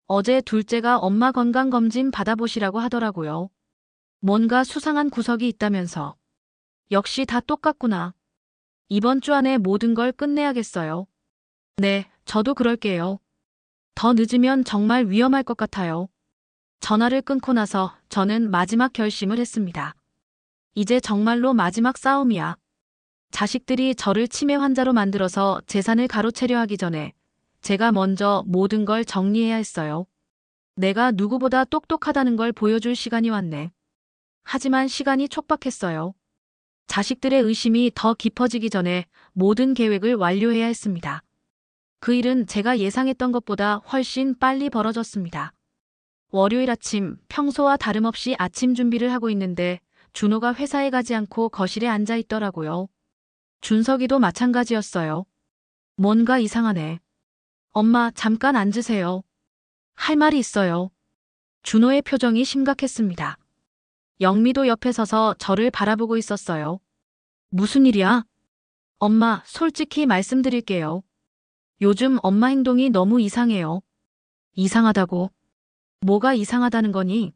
어제 둘째가 엄마 건강검진 받아보시라고 하더라고요. 뭔가 수상한 구석이 있다면서. 역시 다 똑같구나. 이번 주 안에 모든 걸 끝내야겠어요. 네, 저도 그럴게요. 더 늦으면 정말 위험할 것 같아요. 전화를 끊고 나서 저는 마지막 결심을 했습니다. 이제 정말로 마지막 싸움이야. 자식들이 저를 치매 환자로 만들어서 재산을 가로채려 하기 전에 제가 먼저 모든 걸 정리해야 했어요. 내가 누구보다 똑똑하다는 걸 보여줄 시간이 왔네. 하지만 시간이 촉박했어요. 자식들의 의심이 더 깊어지기 전에 모든 계획을 완료해야 했습니다. 그 일은 제가 예상했던 것보다 훨씬 빨리 벌어졌습니다. 월요일 아침, 평소와 다름없이 아침 준비를 하고 있는데 준호가 회사에 가지 않고 거실에 앉아 있더라고요. 준석이도 마찬가지였어요. 뭔가 이상하네. 엄마, 잠깐 앉으세요. 할 말이 있어요. 준호의 표정이 심각했습니다. 영미도 옆에 서서 저를 바라보고 있었어요. 무슨 일이야? 엄마, 솔직히 말씀드릴게요. 요즘 엄마 행동이 너무 이상해요. 이상하다고? 뭐가 이상하다는 거니?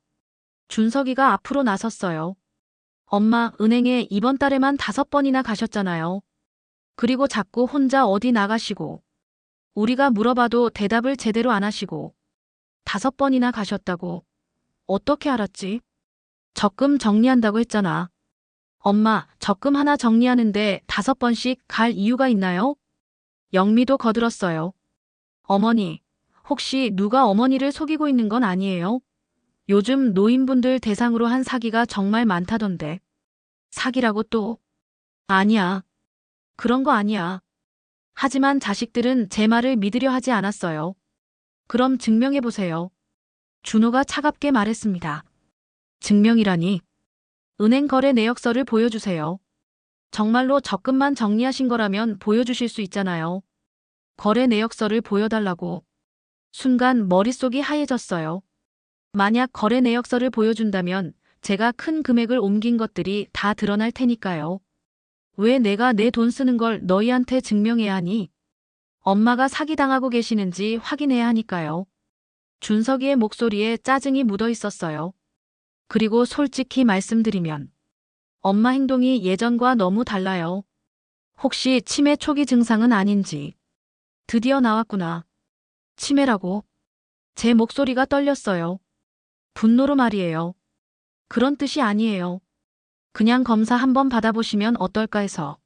준석이가 앞으로 나섰어요. 엄마, 은행에 이번 달에만 5번이나 가셨잖아요. 그리고 자꾸 혼자 어디 나가시고. 우리가 물어봐도 대답을 제대로 안 하시고. 5번이나 가셨다고. 어떻게 알았지? 적금 정리한다고 했잖아. 엄마, 적금 하나 정리하는데 5번씩 갈 이유가 있나요? 영미도 거들었어요. 어머니, 혹시 누가 어머니를 속이고 있는 건 아니에요? 요즘 노인분들 대상으로 한 사기가 정말 많다던데. 사기라고 또? 아니야. 그런 거 아니야. 하지만 자식들은 제 말을 믿으려 하지 않았어요. 그럼 증명해보세요. 준호가 차갑게 말했습니다. 증명이라니. 은행 거래 내역서를 보여주세요. 정말로 적금만 정리하신 거라면 보여주실 수 있잖아요. 거래 내역서를 보여달라고. 순간 머릿속이 하얘졌어요. 만약 거래 내역서를 보여준다면 제가 큰 금액을 옮긴 것들이 다 드러날 테니까요. 왜 내가 내 돈 쓰는 걸 너희한테 증명해야 하니? 엄마가 사기당하고 계시는지 확인해야 하니까요. 준석이의 목소리에 짜증이 묻어 있었어요. 그리고 솔직히 말씀드리면 엄마 행동이 예전과 너무 달라요. 혹시 치매 초기 증상은 아닌지. 드디어 나왔구나. 치매라고. 제 목소리가 떨렸어요. 분노로 말이에요. 그런 뜻이 아니에요. 그냥 검사 한번 받아보시면 어떨까 해서.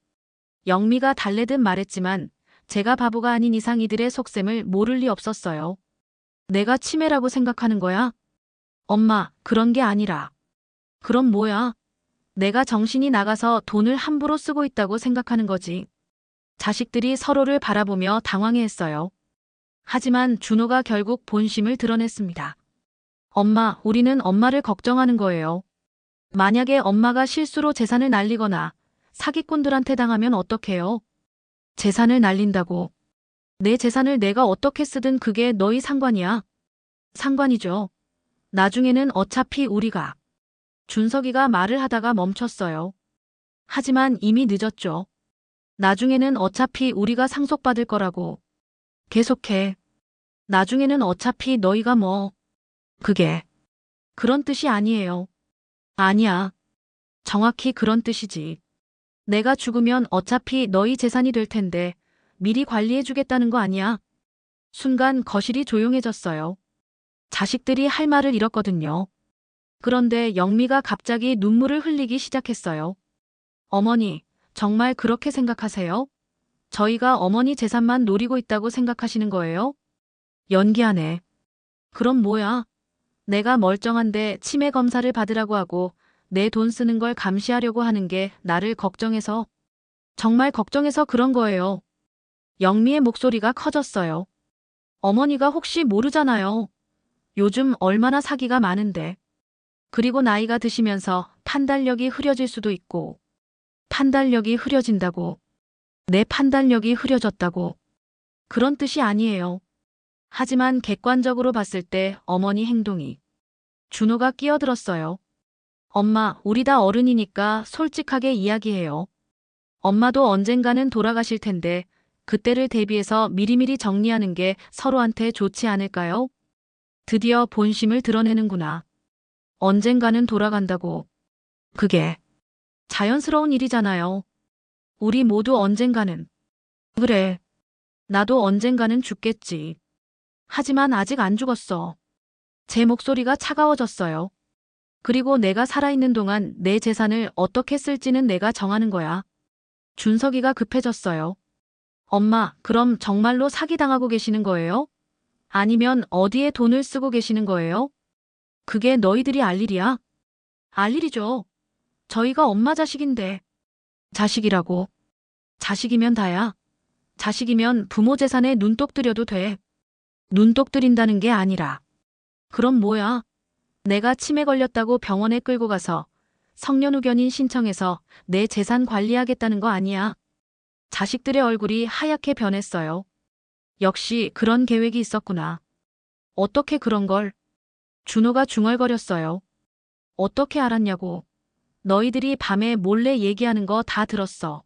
영미가 달래듯 말했지만 제가 바보가 아닌 이상 이들의 속셈을 모를 리 없었어요. 내가 치매라고 생각하는 거야? 엄마, 그런 게 아니라. 그럼 뭐야? 내가 정신이 나가서 돈을 함부로 쓰고 있다고 생각하는 거지. 자식들이 서로를 바라보며 당황해했어요. 하지만 준호가 결국 본심을 드러냈습니다. 엄마, 우리는 엄마를 걱정하는 거예요. 만약에 엄마가 실수로 재산을 날리거나 사기꾼들한테 당하면 어떡해요? 재산을 날린다고. 내 재산을 내가 어떻게 쓰든 그게 너희 상관이야. 상관이죠. 나중에는 어차피 우리가. 준석이가 말을 하다가 멈췄어요. 하지만 이미 늦었죠. 나중에는 어차피 우리가 상속받을 거라고. 계속해. 나중에는 어차피 너희가 뭐. 그게. 그런 뜻이 아니에요. 아니야. 정확히 그런 뜻이지. 내가 죽으면 어차피 너희 재산이 될 텐데 미리 관리해주겠다는 거 아니야? 순간 거실이 조용해졌어요. 자식들이 할 말을 잃었거든요. 그런데 영미가 갑자기 눈물을 흘리기 시작했어요. 어머니, 정말 그렇게 생각하세요? 저희가 어머니 재산만 노리고 있다고 생각하시는 거예요? 연기하네. 그럼 뭐야? 내가 멀쩡한데 치매 검사를 받으라고 하고 내 돈 쓰는 걸 감시하려고 하는 게 나를 걱정해서, 정말 걱정해서 그런 거예요. 영미의 목소리가 커졌어요. 어머니가 혹시 모르잖아요. 요즘 얼마나 사기가 많은데. 그리고 나이가 드시면서 판단력이 흐려질 수도 있고. 판단력이 흐려진다고. 내 판단력이 흐려졌다고. 그런 뜻이 아니에요. 하지만 객관적으로 봤을 때 어머니 행동이. 준호가 끼어들었어요. 엄마, 우리 다 어른이니까 솔직하게 이야기해요. 엄마도 언젠가는 돌아가실 텐데 그때를 대비해서 미리미리 정리하는 게 서로한테 좋지 않을까요? 드디어 본심을 드러내는구나. 언젠가는 돌아간다고. 그게 자연스러운 일이잖아요. 우리 모두 언젠가는. 그래. 나도 언젠가는 죽겠지. 하지만 아직 안 죽었어. 제 목소리가 차가워졌어요. 그리고 내가 살아있는 동안 내 재산을 어떻게 쓸지는 내가 정하는 거야. 준석이가 급해졌어요. 엄마, 그럼 정말로 사기당하고 계시는 거예요? 아니면 어디에 돈을 쓰고 계시는 거예요? 그게 너희들이 알 일이야? 알 일이죠. 저희가 엄마 자식인데. 자식이라고. 자식이면 다야. 자식이면 부모 재산에 눈독 들여도 돼. 눈독 들인다는 게 아니라. 그럼 뭐야? 내가 치매 걸렸다고 병원에 끌고 가서 성년후견인 신청해서 내 재산 관리하겠다는 거 아니야. 자식들의 얼굴이 하얗게 변했어요. 역시 그런 계획이 있었구나. 어떻게 그런 걸? 준호가 중얼거렸어요. 어떻게 알았냐고. 너희들이 밤에 몰래 얘기하는 거 다 들었어.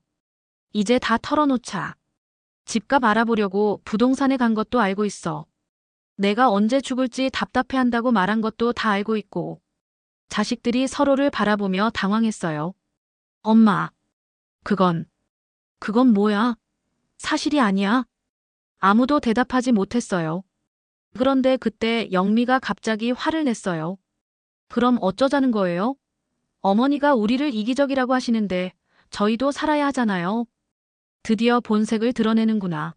이제 다 털어놓자. 집값 알아보려고 부동산에 간 것도 알고 있어. 내가 언제 죽을지 답답해한다고 말한 것도 다 알고 있고. 자식들이 서로를 바라보며 당황했어요. 엄마, 그건 뭐야? 사실이 아니야. 아무도 대답하지 못했어요. 그런데 그때 영미가 갑자기 화를 냈어요. 그럼 어쩌자는 거예요? 어머니가 우리를 이기적이라고 하시는데 저희도 살아야 하잖아요. 드디어 본색을 드러내는구나.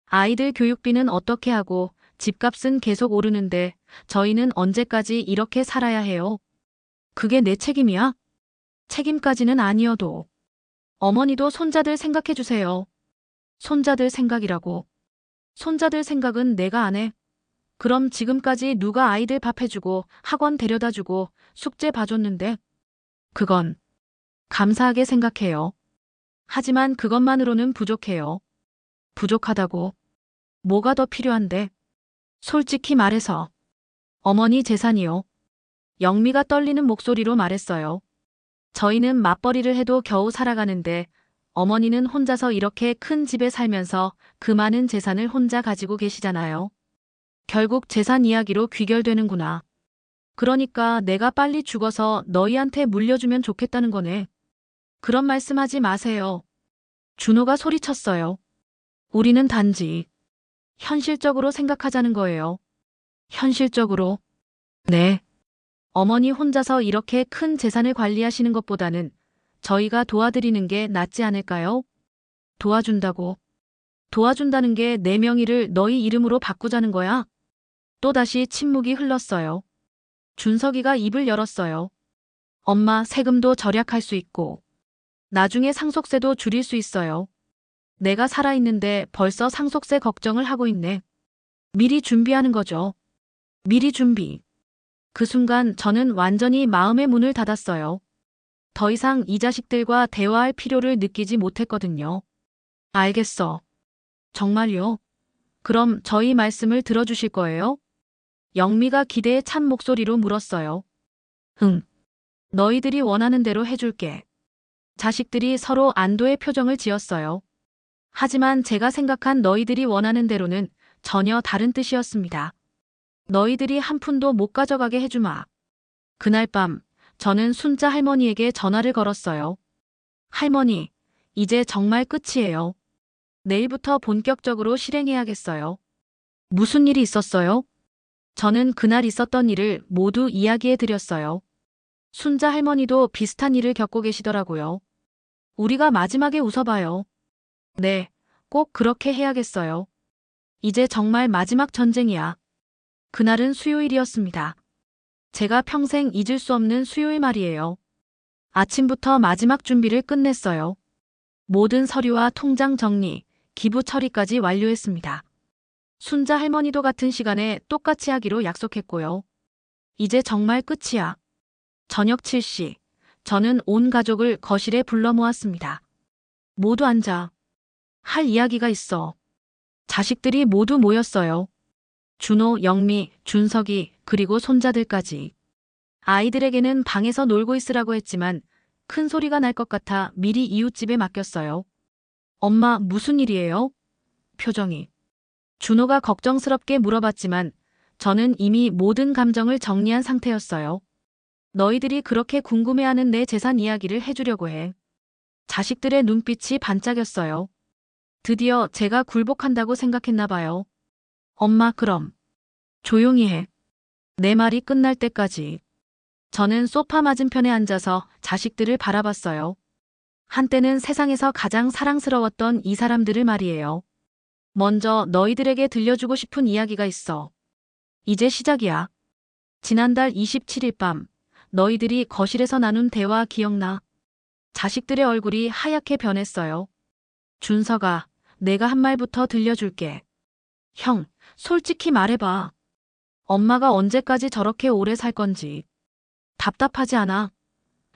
아이들 교육비는 어떻게 하고 집값은 계속 오르는데 저희는 언제까지 이렇게 살아야 해요? 그게 내 책임이야? 책임까지는 아니어도. 어머니도 손자들 생각해 주세요. 손자들 생각이라고. 손자들 생각은 내가 안 해. 그럼 지금까지 누가 아이들 밥 해주고 학원 데려다주고 숙제 봐줬는데? 그건 감사하게 생각해요. 하지만 그것만으로는 부족해요. 부족하다고. 뭐가 더 필요한데? 솔직히 말해서. 어머니 재산이요. 영미가 떨리는 목소리로 말했어요. 저희는 맞벌이를 해도 겨우 살아가는데 어머니는 혼자서 이렇게 큰 집에 살면서 그 많은 재산을 혼자 가지고 계시잖아요. 결국 재산 이야기로 귀결되는구나. 그러니까 내가 빨리 죽어서 너희한테 물려주면 좋겠다는 거네. 그런 말씀하지 마세요. 준호가 소리쳤어요. 우리는 단지 현실적으로 생각하자는 거예요. 현실적으로. 네. 어머니 혼자서 이렇게 큰 재산을 관리하시는 것보다는 저희가 도와드리는 게 낫지 않을까요? 도와준다고. 도와준다는 게 내 명의를 너희 이름으로 바꾸자는 거야? 또다시 침묵이 흘렀어요. 준석이가 입을 열었어요. 엄마, 세금도 절약할 수 있고 나중에 상속세도 줄일 수 있어요. 내가 살아있는데 벌써 상속세 걱정을 하고 있네. 미리 준비하는 거죠. 미리 준비. 그 순간 저는 완전히 마음의 문을 닫았어요. 더 이상 이 자식들과 대화할 필요를 느끼지 못했거든요. 알겠어. 정말요? 그럼 저희 말씀을 들어주실 거예요? 영미가 기대에 찬 목소리로 물었어요. 응. 너희들이 원하는 대로 해줄게. 자식들이 서로 안도의 표정을 지었어요. 하지만 제가 생각한 너희들이 원하는 대로는 전혀 다른 뜻이었습니다. 너희들이 한 푼도 못 가져가게 해주마. 그날 밤 저는 순자 할머니에게 전화를 걸었어요. 할머니, 이제 정말 끝이에요. 내일부터 본격적으로 실행해야겠어요. 무슨 일이 있었어요? 저는 그날 있었던 일을 모두 이야기해 드렸어요. 순자 할머니도 비슷한 일을 겪고 계시더라고요. 우리가 마지막에 웃어봐요. 네, 꼭 그렇게 해야겠어요. 이제 정말 마지막 전쟁이야. 그날은 수요일이었습니다. 제가 평생 잊을 수 없는 수요일 말이에요. 아침부터 마지막 준비를 끝냈어요. 모든 서류와 통장 정리, 기부 처리까지 완료했습니다. 순자 할머니도 같은 시간에 똑같이 하기로 약속했고요. 이제 정말 끝이야. 저녁 7시, 저는 온 가족을 거실에 불러 모았습니다. 모두 앉아. 할 이야기가 있어. 자식들이 모두 모였어요. 준호, 영미, 준석이, 그리고 손자들까지. 아이들에게는 방에서 놀고 있으라고 했지만 큰 소리가 날 것 같아 미리 이웃집에 맡겼어요. 엄마, 무슨 일이에요? 표정이. 준호가 걱정스럽게 물어봤지만 저는 이미 모든 감정을 정리한 상태였어요. 너희들이 그렇게 궁금해하는 내 재산 이야기를 해주려고 해. 자식들의 눈빛이 반짝였어요. 드디어 제가 굴복한다고 생각했나 봐요. 엄마, 그럼 조용히 해. 내 말이 끝날 때까지. 저는 소파 맞은편에 앉아서 자식들을 바라봤어요. 한때는 세상에서 가장 사랑스러웠던 이 사람들을 말이에요. 먼저 너희들에게 들려주고 싶은 이야기가 있어. 이제 시작이야. 지난달 27일 밤, 너희들이 거실에서 나눈 대화 기억나? 자식들의 얼굴이 하얗게 변했어요. 준서가, 내가 한 말부터 들려줄게. 형, 솔직히 말해봐. 엄마가 언제까지 저렇게 오래 살 건지. 답답하지 않아?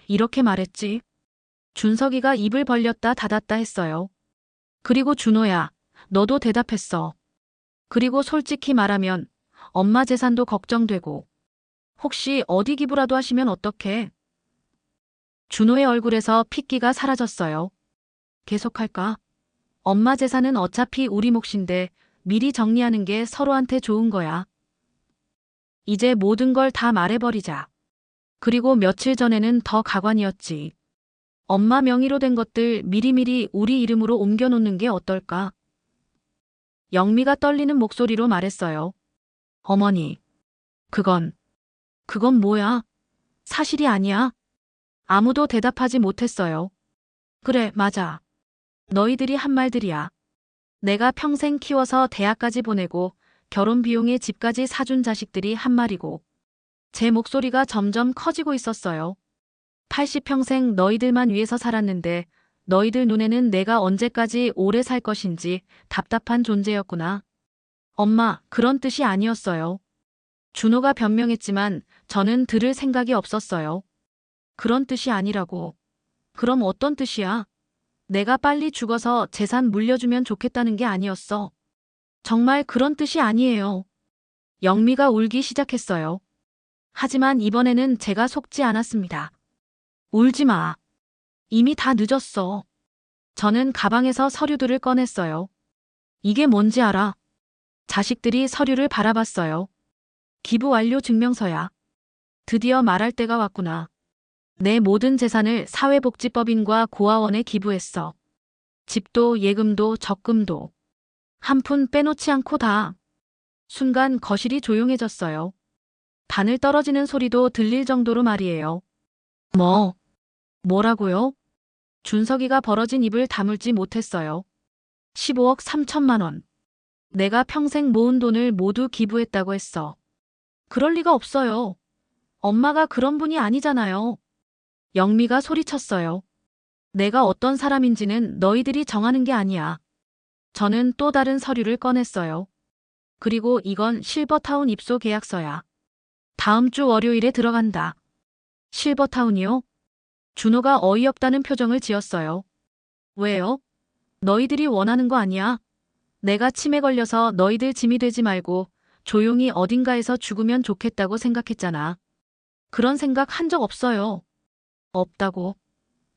이렇게 말했지. 준석이가 입을 벌렸다 닫았다 했어요. 그리고 준호야, 너도 대답했어. 그리고 솔직히 말하면 엄마 재산도 걱정되고 혹시 어디 기부라도 하시면 어떡해? 준호의 얼굴에서 핏기가 사라졌어요. 계속할까? 엄마 재산은 어차피 우리 몫인데 미리 정리하는 게 서로한테 좋은 거야. 이제 모든 걸 다 말해버리자. 그리고 며칠 전에는 더 가관이었지. 엄마 명의로 된 것들 미리미리 우리 이름으로 옮겨놓는 게 어떨까? 영미가 떨리는 목소리로 말했어요. 어머니, 그건 뭐야? 사실이 아니야. 아무도 대답하지 못했어요. 그래, 맞아. 너희들이 한 말들이야. 내가 평생 키워서 대학까지 보내고 결혼 비용에 집까지 사준 자식들이 한 말이고. 제 목소리가 점점 커지고 있었어요. 80평생 너희들만 위해서 살았는데 너희들 눈에는 내가 언제까지 오래 살 것인지 답답한 존재였구나. 엄마, 그런 뜻이 아니었어요. 준호가 변명했지만 저는 들을 생각이 없었어요. 그런 뜻이 아니라고. 그럼 어떤 뜻이야? 내가 빨리 죽어서 재산 물려주면 좋겠다는 게 아니었어. 정말 그런 뜻이 아니에요. 영미가 울기 시작했어요. 하지만 이번에는 제가 속지 않았습니다. 울지 마. 이미 다 늦었어. 저는 가방에서 서류들을 꺼냈어요. 이게 뭔지 알아? 자식들이 서류를 바라봤어요. 기부 완료 증명서야. 드디어 말할 때가 왔구나. 내 모든 재산을 사회복지법인과 고아원에 기부했어. 집도 예금도 적금도. 한 푼 빼놓지 않고 다. 순간 거실이 조용해졌어요. 바늘 떨어지는 소리도 들릴 정도로 말이에요. 뭐라고요? 준석이가 벌어진 입을 다물지 못했어요. 15억 3천만 원. 내가 평생 모은 돈을 모두 기부했다고 했어. 그럴 리가 없어요. 엄마가 그런 분이 아니잖아요. 영미가 소리쳤어요. 내가 어떤 사람인지는 너희들이 정하는 게 아니야. 저는 또 다른 서류를 꺼냈어요. 그리고 이건 실버타운 입소 계약서야. 다음 주 월요일에 들어간다. 실버타운이요? 준호가 어이없다는 표정을 지었어요. 왜요? 너희들이 원하는 거 아니야? 내가 치매 걸려서 너희들 짐이 되지 말고 조용히 어딘가에서 죽으면 좋겠다고 생각했잖아. 그런 생각 한 적 없어요. 없다고.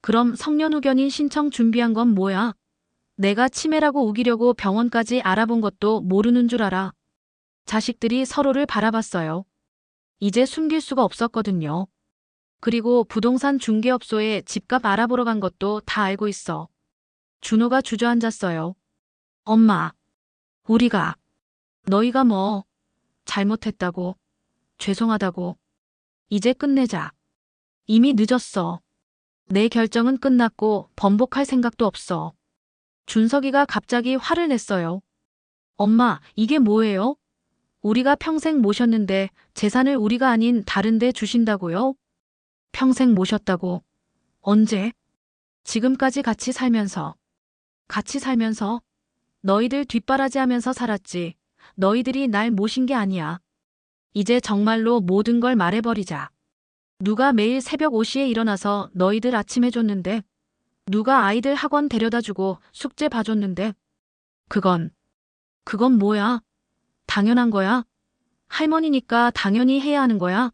그럼 성년후견인 신청 준비한 건 뭐야? 내가 치매라고 우기려고 병원까지 알아본 것도 모르는 줄 알아. 자식들이 서로를 바라봤어요. 이제 숨길 수가 없었거든요. 그리고 부동산 중개업소에 집값 알아보러 간 것도 다 알고 있어. 준호가 주저앉았어요. 엄마, 너희가 뭐, 잘못했다고, 죄송하다고. 이제 끝내자. 이미 늦었어. 내 결정은 끝났고 번복할 생각도 없어. 준석이가 갑자기 화를 냈어요. 엄마, 이게 뭐예요? 우리가 평생 모셨는데 재산을 우리가 아닌 다른 데 주신다고요? 평생 모셨다고. 언제? 지금까지 같이 살면서. 같이 살면서? 너희들 뒷바라지하면서 살았지. 너희들이 날 모신 게 아니야. 이제 정말로 모든 걸 말해버리자. 누가 매일 새벽 5시에 일어나서 너희들 아침 해줬는데? 누가 아이들 학원 데려다주고 숙제 봐줬는데? 그건 뭐야? 당연한 거야? 할머니니까 당연히 해야 하는 거야?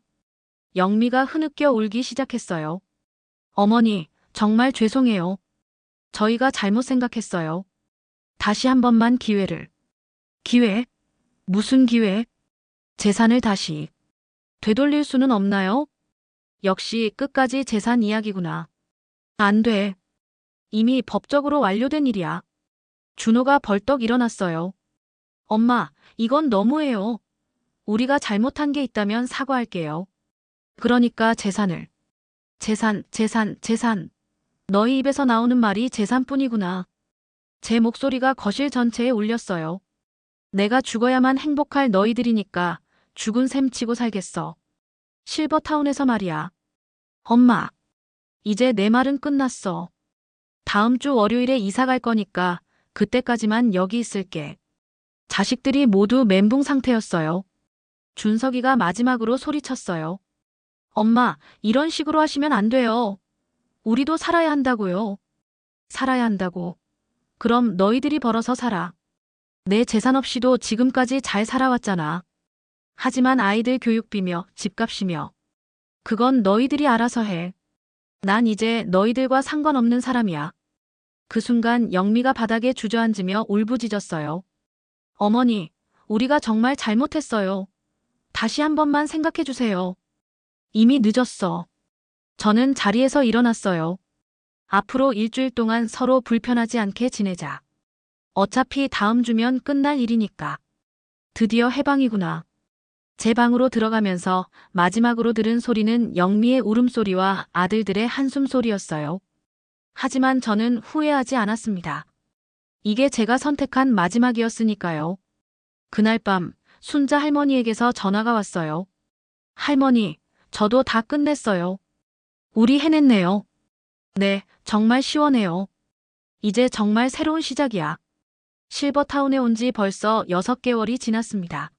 영미가 흐느껴 울기 시작했어요. 어머니, 정말 죄송해요. 저희가 잘못 생각했어요. 다시 한 번만 기회를. 기회? 무슨 기회? 재산을 다시 되돌릴 수는 없나요? 역시 끝까지 재산 이야기구나. 안 돼. 이미 법적으로 완료된 일이야. 준호가 벌떡 일어났어요. 엄마, 이건 너무해요. 우리가 잘못한 게 있다면 사과할게요. 그러니까 재산을. 재산, 재산, 재산. 너희 입에서 나오는 말이 재산뿐이구나. 제 목소리가 거실 전체에 울렸어요. 내가 죽어야만 행복할 너희들이니까 죽은 셈 치고 살겠어. 실버타운에서 말이야. 엄마, 이제 내 말은 끝났어. 다음 주 월요일에 이사 갈 거니까 그때까지만 여기 있을게. 자식들이 모두 멘붕 상태였어요. 준석이가 마지막으로 소리쳤어요. 엄마, 이런 식으로 하시면 안 돼요. 우리도 살아야 한다고요. 살아야 한다고. 그럼 너희들이 벌어서 살아. 내 재산 없이도 지금까지 잘 살아왔잖아. 하지만 아이들 교육비며 집값이며. 그건 너희들이 알아서 해. 난 이제 너희들과 상관없는 사람이야. 그 순간 영미가 바닥에 주저앉으며 울부짖었어요. 어머니, 우리가 정말 잘못했어요. 다시 한 번만 생각해 주세요. 이미 늦었어. 저는 자리에서 일어났어요. 앞으로 일주일 동안 서로 불편하지 않게 지내자. 어차피 다음 주면 끝날 일이니까. 드디어 해방이구나. 제 방으로 들어가면서 마지막으로 들은 소리는 영미의 울음소리와 아들들의 한숨소리였어요. 하지만 저는 후회하지 않았습니다. 이게 제가 선택한 마지막이었으니까요. 그날 밤 순자 할머니에게서 전화가 왔어요. 할머니, 저도 다 끝냈어요. 우리 해냈네요. 네, 정말 시원해요. 이제 정말 새로운 시작이야. 실버타운에 온 지 벌써 6개월이 지났습니다.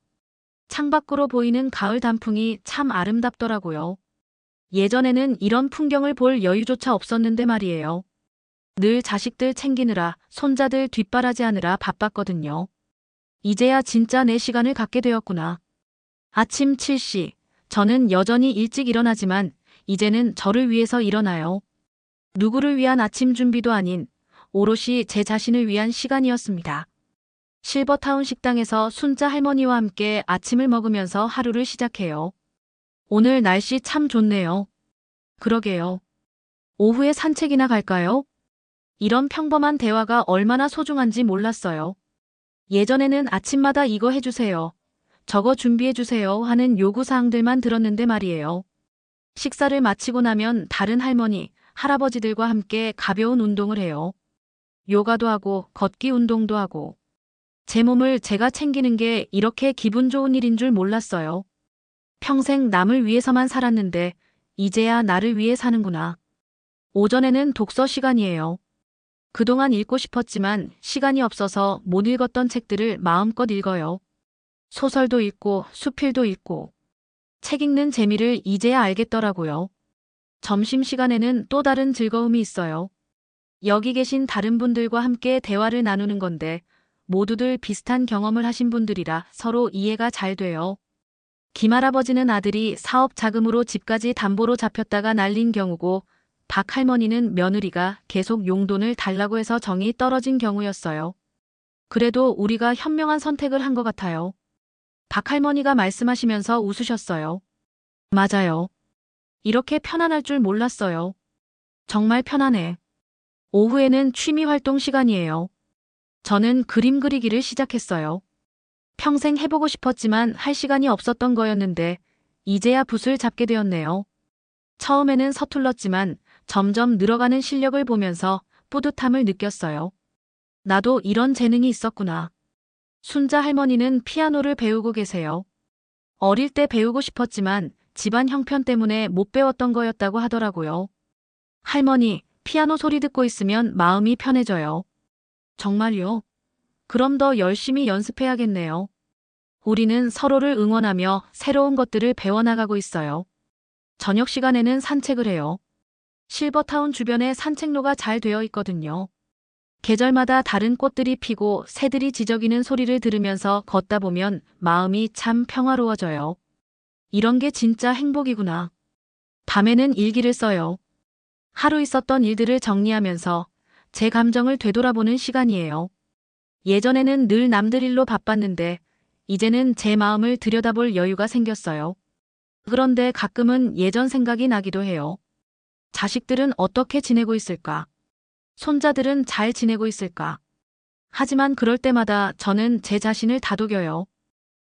창밖으로 보이는 가을 단풍이 참 아름답더라고요. 예전에는 이런 풍경을 볼 여유조차 없었는데 말이에요. 늘 자식들 챙기느라 손자들 뒷바라지하느라 바빴거든요. 이제야 진짜 내 시간을 갖게 되었구나. 아침 7시. 저는 여전히 일찍 일어나지만 이제는 저를 위해서 일어나요. 누구를 위한 아침 준비도 아닌 오롯이 제 자신을 위한 시간이었습니다. 실버타운 식당에서 순자 할머니와 함께 아침을 먹으면서 하루를 시작해요. 오늘 날씨 참 좋네요. 그러게요. 오후에 산책이나 갈까요? 이런 평범한 대화가 얼마나 소중한지 몰랐어요. 예전에는 아침마다 이거 해주세요. 저거 준비해주세요 하는 요구사항들만 들었는데 말이에요. 식사를 마치고 나면 다른 할머니, 할아버지들과 함께 가벼운 운동을 해요. 요가도 하고 걷기 운동도 하고. 제 몸을 제가 챙기는 게 이렇게 기분 좋은 일인 줄 몰랐어요. 평생 남을 위해서만 살았는데 이제야 나를 위해 사는구나. 오전에는 독서 시간이에요. 그동안 읽고 싶었지만 시간이 없어서 못 읽었던 책들을 마음껏 읽어요. 소설도 읽고 수필도 읽고. 책 읽는 재미를 이제야 알겠더라고요. 점심시간에는 또 다른 즐거움이 있어요. 여기 계신 다른 분들과 함께 대화를 나누는 건데 모두들 비슷한 경험을 하신 분들이라 서로 이해가 잘 돼요. 김할아버지는 아들이 사업 자금으로 집까지 담보로 잡혔다가 날린 경우고 박 할머니는 며느리가 계속 용돈을 달라고 해서 정이 떨어진 경우였어요. 그래도 우리가 현명한 선택을 한 것 같아요. 박 할머니가 말씀하시면서 웃으셨어요. 맞아요. 이렇게 편안할 줄 몰랐어요. 정말 편안해. 오후에는 취미 활동 시간이에요. 저는 그림 그리기를 시작했어요. 평생 해보고 싶었지만 할 시간이 없었던 거였는데 이제야 붓을 잡게 되었네요. 처음에는 서툴렀지만 점점 늘어가는 실력을 보면서 뿌듯함을 느꼈어요. 나도 이런 재능이 있었구나. 순자 할머니는 피아노를 배우고 계세요. 어릴 때 배우고 싶었지만 집안 형편 때문에 못 배웠던 거였다고 하더라고요. 할머니, 피아노 소리 듣고 있으면 마음이 편해져요. 정말요? 그럼 더 열심히 연습해야겠네요. 우리는 서로를 응원하며 새로운 것들을 배워나가고 있어요. 저녁 시간에는 산책을 해요. 실버타운 주변에 산책로가 잘 되어 있거든요. 계절마다 다른 꽃들이 피고 새들이 지저귀는 소리를 들으면서 걷다 보면 마음이 참 평화로워져요. 이런 게 진짜 행복이구나. 밤에는 일기를 써요. 하루 있었던 일들을 정리하면서 제 감정을 되돌아보는 시간이에요. 예전에는 늘 남들 일로 바빴는데 이제는 제 마음을 들여다볼 여유가 생겼어요. 그런데 가끔은 예전 생각이 나기도 해요. 자식들은 어떻게 지내고 있을까? 손자들은 잘 지내고 있을까? 하지만 그럴 때마다 저는 제 자신을 다독여요.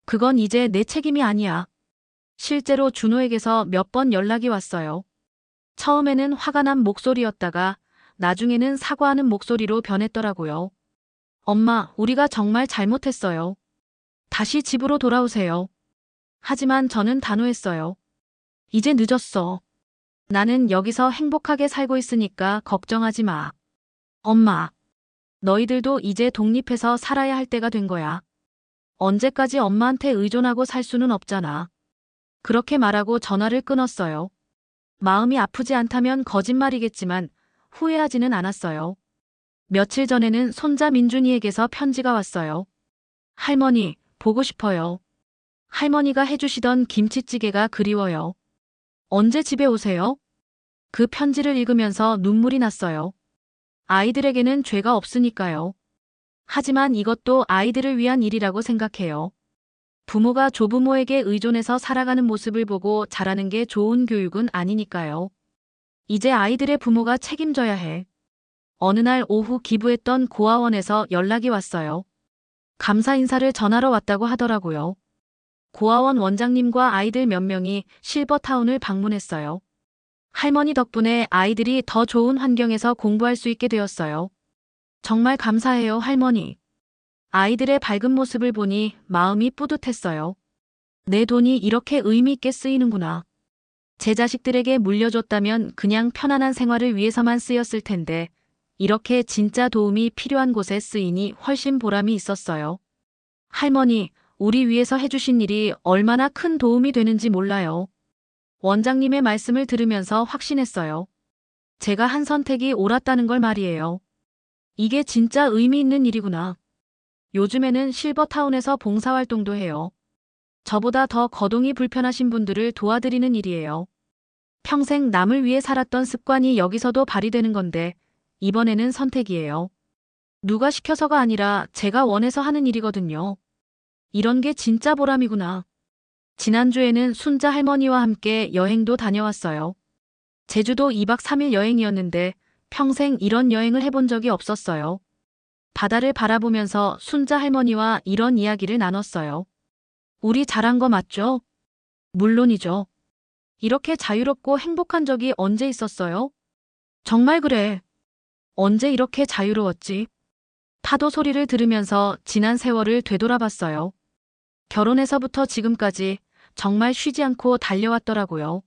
그건 이제 내 책임이 아니야. 실제로 준호에게서 몇 번 연락이 왔어요. 처음에는 화가 난 목소리였다가 나중에는 사과하는 목소리로 변했더라고요. 엄마, 우리가 정말 잘못했어요. 다시 집으로 돌아오세요. 하지만 저는 단호했어요. 이제 늦었어. 나는 여기서 행복하게 살고 있으니까 걱정하지 마. 엄마, 너희들도 이제 독립해서 살아야 할 때가 된 거야. 언제까지 엄마한테 의존하고 살 수는 없잖아. 그렇게 말하고 전화를 끊었어요. 마음이 아프지 않다면 거짓말이겠지만 후회하지는 않았어요. 며칠 전에는 손자 민준이에게서 편지가 왔어요. 할머니, 보고 싶어요. 할머니가 해주시던 김치찌개가 그리워요. 언제 집에 오세요? 그 편지를 읽으면서 눈물이 났어요. 아이들에게는 죄가 없으니까요. 하지만 이것도 아이들을 위한 일이라고 생각해요. 부모가 조부모에게 의존해서 살아가는 모습을 보고 자라는 게 좋은 교육은 아니니까요. 이제 아이들의 부모가 책임져야 해. 어느 날 오후 기부했던 고아원에서 연락이 왔어요. 감사 인사를 전하러 왔다고 하더라고요. 고아원 원장님과 아이들 몇 명이 실버타운을 방문했어요. 할머니 덕분에 아이들이 더 좋은 환경에서 공부할 수 있게 되었어요. 정말 감사해요, 할머니. 아이들의 밝은 모습을 보니 마음이 뿌듯했어요. 내 돈이 이렇게 의미 있게 쓰이는구나. 제 자식들에게 물려줬다면 그냥 편안한 생활을 위해서만 쓰였을 텐데 이렇게 진짜 도움이 필요한 곳에 쓰이니 훨씬 보람이 있었어요. 할머니, 우리 위해서 해주신 일이 얼마나 큰 도움이 되는지 몰라요. 원장님의 말씀을 들으면서 확신했어요. 제가 한 선택이 옳았다는 걸 말이에요. 이게 진짜 의미 있는 일이구나. 요즘에는 실버타운에서 봉사활동도 해요. 저보다 더 거동이 불편하신 분들을 도와드리는 일이에요. 평생 남을 위해 살았던 습관이 여기서도 발휘되는 건데 이번에는 선택이에요. 누가 시켜서가 아니라 제가 원해서 하는 일이거든요. 이런 게 진짜 보람이구나. 지난주에는 순자 할머니와 함께 여행도 다녀왔어요. 제주도 2박 3일 여행이었는데 평생 이런 여행을 해본 적이 없었어요. 바다를 바라보면서 순자 할머니와 이런 이야기를 나눴어요. 우리 잘한 거 맞죠? 물론이죠. 이렇게 자유롭고 행복한 적이 언제 있었어요? 정말 그래. 언제 이렇게 자유로웠지? 파도 소리를 들으면서 지난 세월을 되돌아봤어요. 결혼해서부터 지금까지 정말 쉬지 않고 달려왔더라고요.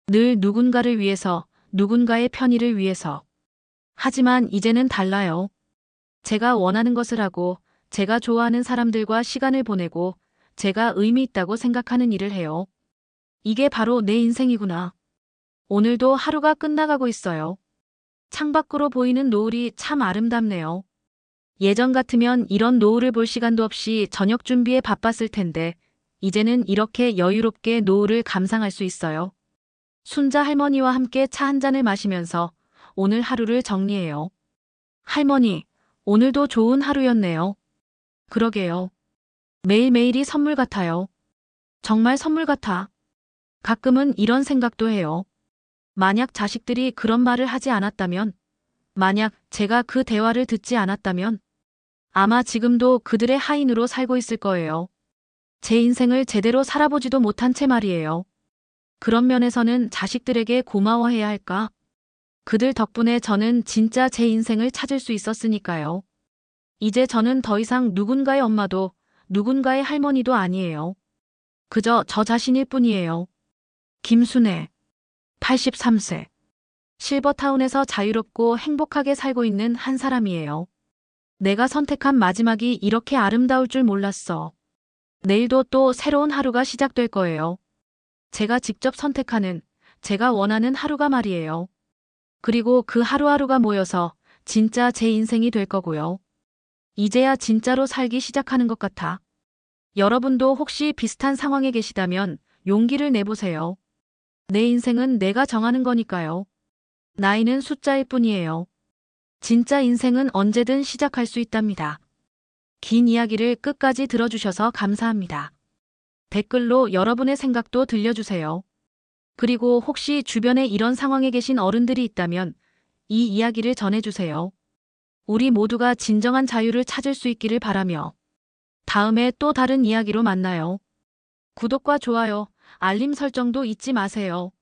늘 누군가를 위해서, 누군가의 편의를 위해서. 하지만 이제는 달라요. 제가 원하는 것을 하고, 제가 좋아하는 사람들과 시간을 보내고, 제가 의미 있다고 생각하는 일을 해요. 이게 바로 내 인생이구나. 오늘도 하루가 끝나가고 있어요. 창밖으로 보이는 노을이 참 아름답네요. 예전 같으면 이런 노을을 볼 시간도 없이 저녁 준비에 바빴을 텐데 이제는 이렇게 여유롭게 노을을 감상할 수 있어요. 순자 할머니와 함께 차 한 잔을 마시면서 오늘 하루를 정리해요. 할머니, 오늘도 좋은 하루였네요. 그러게요. 매일매일이 선물 같아요. 정말 선물 같아. 가끔은 이런 생각도 해요. 만약 자식들이 그런 말을 하지 않았다면, 만약 제가 그 대화를 듣지 않았다면, 아마 지금도 그들의 하인으로 살고 있을 거예요. 제 인생을 제대로 살아보지도 못한 채 말이에요. 그런 면에서는 자식들에게 고마워해야 할까? 그들 덕분에 저는 진짜 제 인생을 찾을 수 있었으니까요. 이제 저는 더 이상 누군가의 엄마도 누군가의 할머니도 아니에요. 그저 저 자신일 뿐이에요. 김순애, 83세. 실버타운에서 자유롭고 행복하게 살고 있는 한 사람이에요. 내가 선택한 마지막이 이렇게 아름다울 줄 몰랐어. 내일도 또 새로운 하루가 시작될 거예요. 제가 직접 선택하는, 제가 원하는 하루가 말이에요. 그리고 그 하루하루가 모여서 진짜 제 인생이 될 거고요. 이제야 진짜로 살기 시작하는 것 같아. 여러분도 혹시 비슷한 상황에 계시다면 용기를 내보세요. 내 인생은 내가 정하는 거니까요. 나이는 숫자일 뿐이에요. 진짜 인생은 언제든 시작할 수 있답니다. 긴 이야기를 끝까지 들어주셔서 감사합니다. 댓글로 여러분의 생각도 들려주세요. 그리고 혹시 주변에 이런 상황에 계신 어른들이 있다면 이 이야기를 전해주세요. 우리 모두가 진정한 자유를 찾을 수 있기를 바라며 다음에 또 다른 이야기로 만나요. 구독과 좋아요, 알림 설정도 잊지 마세요.